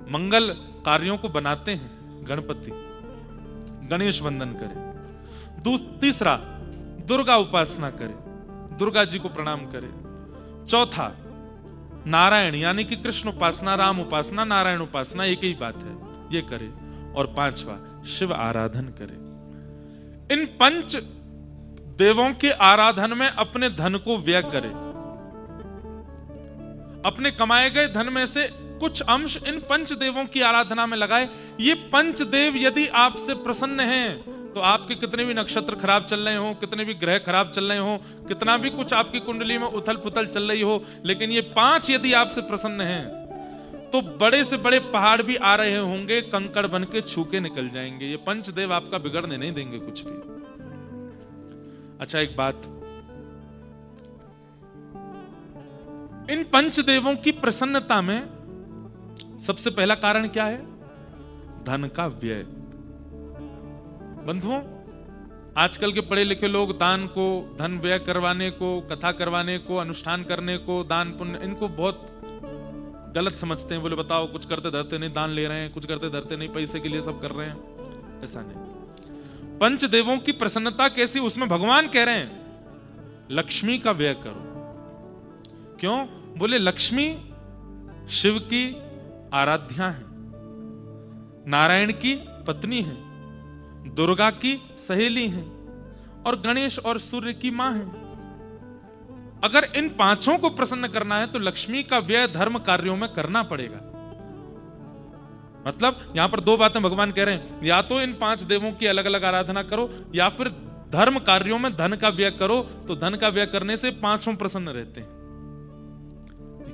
मंगल कार्यों को बनाते हैं गणपति, गणेश वंदन करे। तीसरा, दुर्गा उपासना करे, दुर्गा जी को प्रणाम करे। चौथा, नारायण यानी कि कृष्ण उपासना, राम उपासना, नारायण उपासना एक ही बात है, ये करे। और 5वां, शिव आराधन करे। इन पंच देवों के आराधन में अपने धन को व्यय करे, अपने कमाए गए धन में से कुछ अंश इन पंच देवों की आराधना में लगाए। ये पंच देव यदि आपसे प्रसन्न हैं तो आपके कितने भी नक्षत्र खराब चल रहे हो, कितने भी ग्रह खराब चल रहे हो, कितना भी कुछ आपकी कुंडली में उथल पुथल चल रही हो, लेकिन ये 5 यदि आपसे प्रसन्न हैं तो बड़े से बड़े पहाड़ भी आ रहे होंगे, कंकड़ बन के छू के निकल जाएंगे। ये पंच देव आपका बिगड़ने नहीं देंगे कुछ भी। अच्छा, एक बात, इन पंचदेवों की प्रसन्नता में सबसे पहला कारण क्या है? धन का व्यय। बंधुओं, आजकल के पढ़े लिखे लोग दान को, धन व्यय करवाने को, कथा करवाने को, अनुष्ठान करने को, दान पुण्य, इनको बहुत गलत समझते हैं। बोले बताओ, कुछ करते धरते नहीं दान ले रहे हैं, कुछ करते धरते नहीं पैसे के लिए सब कर रहे हैं। ऐसा नहीं। पंचदेवों की प्रसन्नता कैसी? उसमें भगवान कह रहे हैं लक्ष्मी का व्यय करो। क्यों? बोले लक्ष्मी शिव की आराध्या है, नारायण की पत्नी है, दुर्गा की सहेली है और गणेश और सूर्य की मां है। अगर इन 5 को प्रसन्न करना है तो लक्ष्मी का व्यय धर्म कार्यों में करना पड़ेगा। मतलब यहां पर 2 बातें भगवान कह रहे हैं, या तो इन 5 देवों की अलग अलग आराधना करो या फिर धर्म कार्यों में धन का व्यय करो। तो धन का व्यय करने से 5 प्रसन्न रहते हैं।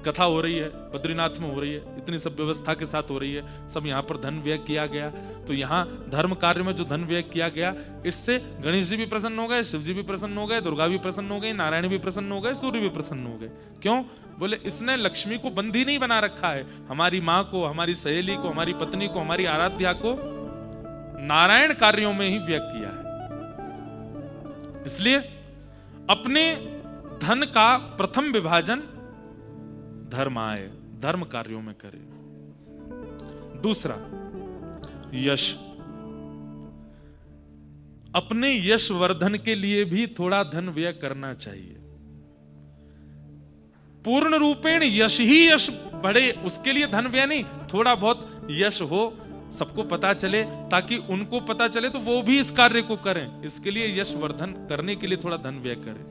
कथा हो रही है, बद्रीनाथ में हो रही है, इतनी सब व्यवस्था के साथ हो रही है, सब यहाँ पर धन व्यय किया गया। तो यहाँ धर्म कार्य में जो धन व्यय किया गया, इससे गणेश जी भी प्रसन्न हो गए, शिव जी भी प्रसन्न हो गए, दुर्गा भी प्रसन्न हो गई, नारायण भी प्रसन्न हो गए, सूर्य भी प्रसन्न हो गए। क्यों? बोले इसने लक्ष्मी को बंदी नहीं बना रखा है, हमारी माँ को, हमारी सहेली को, हमारी पत्नी को, हमारी आराध्या को नारायण कार्यों में ही व्यय किया है। इसलिए अपने धन का प्रथम विभाजन धर्म आए, धर्म कार्यों में करे। दूसरा, यश। अपने यश वर्धन के लिए भी थोड़ा धन व्यय करना चाहिए। पूर्ण रूपेण यश ही यश बढ़े, उसके लिए धन व्यय नहीं, थोड़ा बहुत यश हो, सबको पता चले, ताकि उनको पता चले तो वो भी इस कार्य को करें। इसके लिए यश वर्धन करने के लिए थोड़ा धन व्यय करें।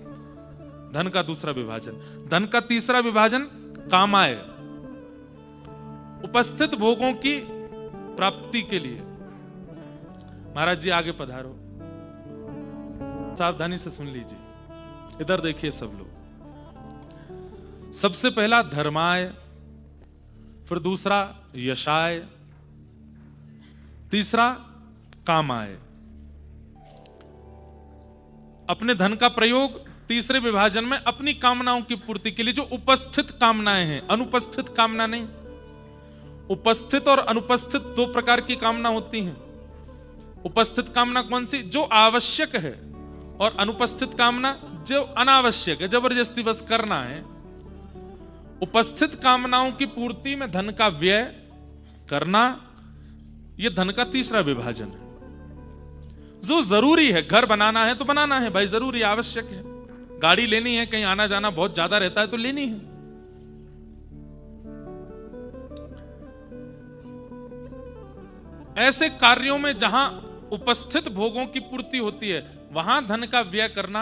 धन का दूसरा विभाजन। धन का तीसरा विभाजन कामाय, उपस्थित भोगों की प्राप्ति के लिए। महाराज जी आगे पधारो, सावधानी से सुन लीजिए, इधर देखिए सब लोग। सबसे पहला धर्माय, फिर दूसरा यशाय, तीसरा कामाय। अपने धन का प्रयोग तीसरे विभाजन में अपनी कामनाओं की पूर्ति के लिए, जो उपस्थित कामनाएं हैं, अनुपस्थित कामना नहीं। उपस्थित और अनुपस्थित 2 प्रकार की कामना होती हैं। उपस्थित कामना कौन सी? जो आवश्यक है, और अनुपस्थित कामना जो अनावश्यक है, जबरदस्ती बस करना है। उपस्थित कामनाओं की पूर्ति में धन का व्यय करना, यह धन का तीसरा विभाजन है। जो जरूरी है, घर बनाना है तो बनाना है भाई, जरूरी आवश्यक है। गाड़ी लेनी है, कहीं आना जाना बहुत ज्यादा रहता है तो लेनी है। ऐसे कार्यों में जहां उपस्थित भोगों की पूर्ति होती है, वहां धन का व्यय करना,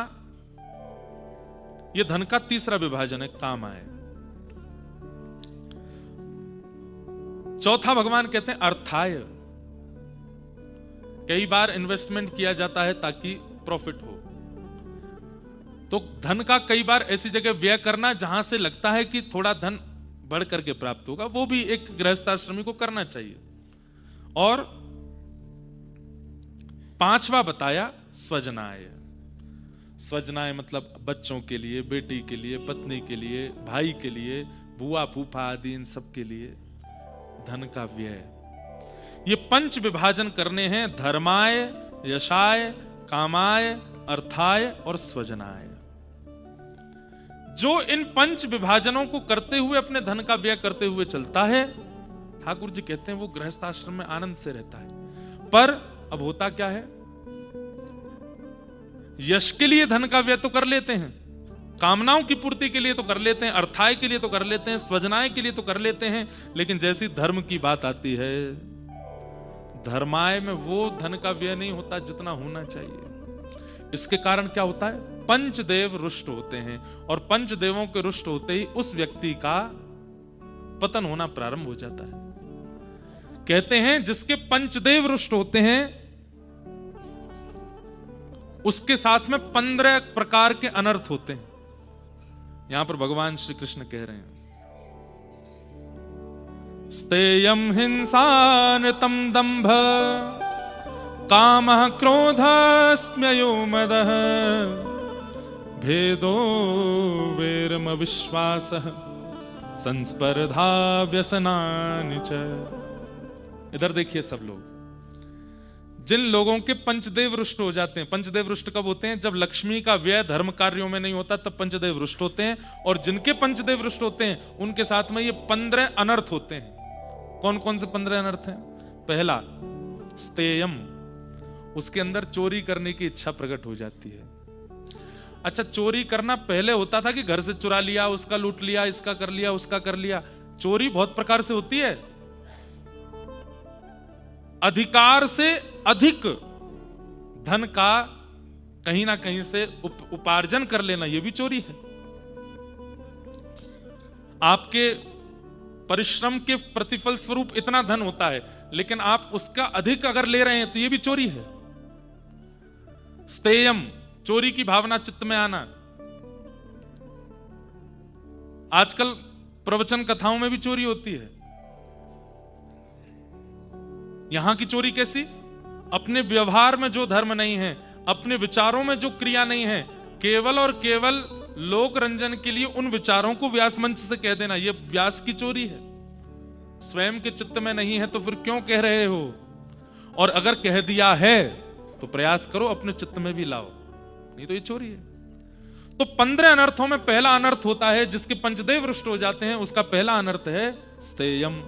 यह धन का तीसरा विभाजन है, काम आए। चौथा भगवान कहते हैं अर्थाय। कई बार इन्वेस्टमेंट किया जाता है ताकि प्रॉफिट हो, तो धन का कई बार ऐसी जगह व्यय करना जहां से लगता है कि थोड़ा धन बढ़ करके प्राप्त होगा, वो भी एक गृहस्थाश्रमी को करना चाहिए। और पांचवा बताया स्वजनाय। स्वजनाय मतलब बच्चों के लिए, बेटी के लिए, पत्नी के लिए, भाई के लिए, बुआ फूफा आदि, इन सब के लिए धन का व्यय। ये पंच विभाजन करने हैं, धर्माय, यशाय, कामाय, अर्थाय और स्वजनाय। जो इन पंच विभाजनों को करते हुए अपने धन का व्यय करते हुए चलता है, ठाकुर जी कहते हैं वो गृहस्थाश्रम में आनंद से रहता है। पर अब होता क्या है, यश के लिए धन का व्यय तो कर लेते हैं, कामनाओं की पूर्ति के लिए तो कर लेते हैं, अर्थाय के लिए तो कर लेते हैं, स्वजनाय के लिए तो कर लेते हैं, लेकिन जैसी धर्म की बात आती है, धर्माय में वो धन का व्यय नहीं होता जितना होना चाहिए। इसके कारण क्या होता है, पंचदेव रुष्ट होते हैं, और पंचदेवों के रुष्ट होते ही उस व्यक्ति का पतन होना प्रारंभ हो जाता है। कहते हैं जिसके पंचदेव रुष्ट होते हैं उसके साथ में 15 प्रकार के अनर्थ होते हैं। यहां पर भगवान श्री कृष्ण कह रहे हैं, स्तेयम हिंसानतम दंभ कामः क्रोधस्म्ययो मदः भेदो वैरम विश्वासः संस्पर्धा व्यसनानि च। इधर देखिए सब लोग, जिन लोगों के पंचदेव रुष्ट हो जाते हैं, पंचदेव रुष्ट कब होते हैं, जब लक्ष्मी का व्यय धर्म कार्यों में नहीं होता तब पंचदेव रुष्ट होते हैं। और जिनके पंचदेव रुष्ट होते हैं उनके साथ में ये 15 अनर्थ होते हैं। कौन कौन से 15 अनर्थ हैं? पहला स्तेयम, उसके अंदर चोरी करने की इच्छा प्रकट हो जाती है। अच्छा, चोरी करना पहले होता था कि घर से चुरा लिया, उसका लूट लिया, इसका कर लिया, उसका कर लिया। चोरी बहुत प्रकार से होती है। अधिकार से अधिक धन का कहीं ना कहीं से उपार्जन कर लेना, यह भी चोरी है। आपके परिश्रम के प्रतिफल स्वरूप इतना धन होता है, लेकिन आप उसका अधिक अगर ले रहे हैं तो यह भी चोरी है। स्तेयम, चोरी की भावना चित्त में आना। आजकल प्रवचन कथाओं में भी चोरी होती है। यहां की चोरी कैसी? अपने व्यवहार में जो धर्म नहीं है, अपने विचारों में जो क्रिया नहीं है, केवल और केवल लोक रंजन के लिए उन विचारों को व्यास मंच से कह देना, यह व्यास की चोरी है। स्वयं के चित्त में नहीं है तो फिर क्यों कह रहे हो? और अगर कह दिया है तो प्रयास करो अपने चित्त में भी लाओ, नहीं तो ये चोरी है। तो 15 अनर्थों में पहला अनर्थ होता है, जिसके पंचदेव रुष्ट हो जाते हैं, उसका पहला अनर्थ है स्तेयम,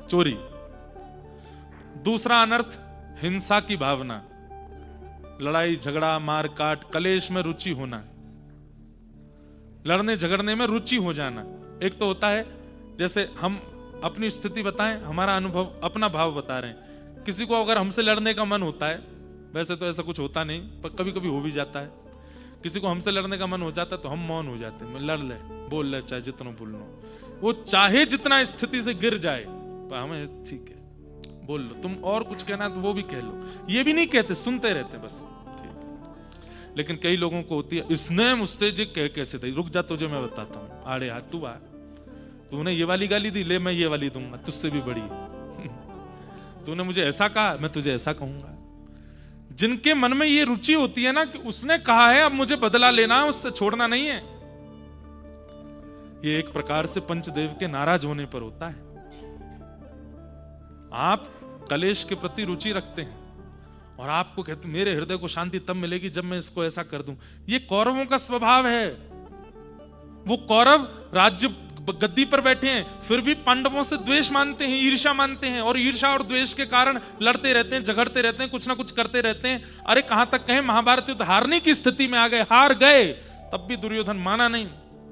चोरी। दूसरा अनर्थ हिंसा की भावना, लड़ाई झगड़ा, मार काट, कलेश में रुचि होना, लड़ने झगड़ने में रुचि हो जाना। एक तो होता है, जैसे हम अपनी स्थिति बताएं, हमारा अनुभव, अपना भाव बता रहे हैं। किसी को अगर हमसे लड़ने का मन होता है, वैसे तो ऐसा कुछ होता नहीं पर कभी कभी हो भी जाता है, किसी को हमसे लड़ने का मन हो जाता है तो हम मौन हो जाते हैं, लड़ ले, बोल ले, चाहे जितना बोलना, वो चाहे जितना स्थिति से गिर जाए, पर हमें ठीक है बोल लो, तुम और कुछ कहना तो वो भी कह लो, ये भी नहीं कहते, सुनते रहते बस, ठीक। लेकिन कई लोगों को होती है, इसने मुझसे जो कह कैसे दी, रुक जा तुझे मैं बताता हूँ, आड़े हाथ तू आ, तूने ये वाली गाली दी, ले मैं ये वाली दूंगा, तुझसे भी बड़ी तूने मुझे ऐसा कहा, मैं तुझे ऐसा कहूंगा। जिनके मन में ये रुचि होती है ना कि उसने कहा है, अब मुझे बदला लेना है, उससे छोड़ना नहीं है, ये एक प्रकार से पंचदेव के नाराज होने पर होता है। आप कलेश के प्रति रुचि रखते हैं और आपको कहते मेरे हृदय को शांति तब मिलेगी जब मैं इसको ऐसा कर दूं। ये कौरवों का स्वभाव है। वो कौरव राज्य गद्दी पर बैठे हैं, फिर भी पांडवों से द्वेष मानते हैं, ईर्ष्या मानते हैं, और ईर्ष्या और द्वेष के कारण लड़ते रहते हैं, झगड़ते रहते हैं, कुछ ना कुछ करते रहते हैं। अरे कहां तक कहें, महाभारत युद्ध हारने की स्थिति में आ गए, हार गए, तब भी दुर्योधन माना नहीं।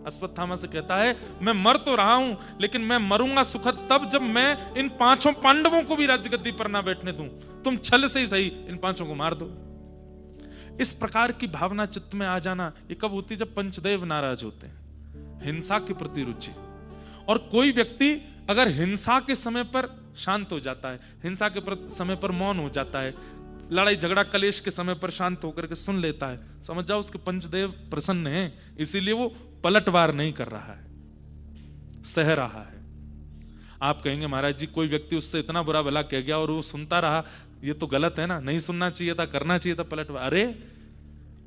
अश्वत्थामा से कहता है, मैं मर तो रहा हूं, लेकिन मैं मरूंगा सुखद तब जब मैं इन 5 पांडवों को भी राज्यगद्दी पर ना बैठने दूं। तुम छल से ही सही इन 5 को मार दो। इस प्रकार की भावना चित्त में आ जाना ये कब होती है? जब पंचदेव नाराज होते हैं, हिंसा के प्रति रुचि। और कोई व्यक्ति अगर हिंसा के समय पर शांत हो जाता है, हिंसा के समय पर मौन हो जाता है, लड़ाई झगड़ा कलेश के समय पर शांत होकर के सुन लेता है, समझ जाओ उसके पंचदेव प्रसन्न हैं, इसीलिए वो पलटवार नहीं कर रहा है, सह रहा है। आप कहेंगे महाराज जी कोई व्यक्ति उससे इतना बुरा भला कह गया और वो सुनता रहा, ये तो गलत है ना, नहीं सुनना चाहिए था, करना चाहिए था पलटवार। अरे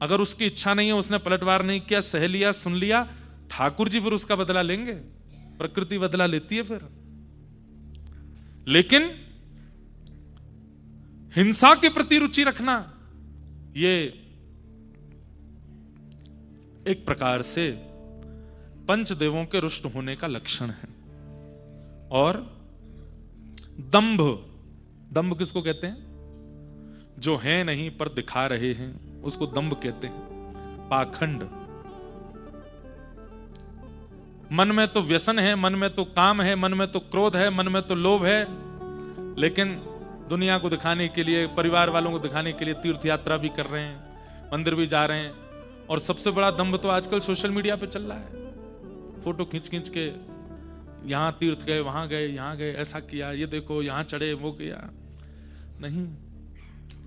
अगर उसकी इच्छा नहीं है, उसने पलटवार नहीं किया, सह लिया, सुन लिया, ठाकुर जी फिर उसका बदला लेंगे, प्रकृति बदला लेती है फिर। लेकिन हिंसा के प्रति रुचि रखना ये एक प्रकार से पंचदेवों के रुष्ट होने का लक्षण है। और दंभ, दंभ किसको कहते हैं? जो है नहीं पर दिखा रहे हैं, उसको दंभ कहते हैं। पाखंड, मन में तो व्यसन है, मन में तो काम है, मन में तो क्रोध है, मन में तो लोभ है, लेकिन दुनिया को दिखाने के लिए, परिवार वालों को दिखाने के लिए तीर्थ यात्रा भी कर रहे हैं, मंदिर भी जा रहे हैं। और सबसे बड़ा दंभ तो आजकल सोशल मीडिया पे चल रहा है, फोटो खींच खींच के यहां तीर्थ गए, वहां गए, यहां गए, ऐसा किया, ये देखो यहां चढ़े, वो किया। नहीं,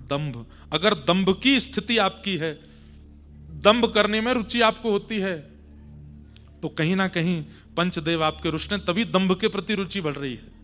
दंभ। अगर दंभ की स्थिति आपकी है, दंभ करने में रुचि आपको होती है, तो कहीं ना कहीं पंचदेव आपके रुष्ट हैं, तभी दंभ के प्रति रुचि बढ़ रही है।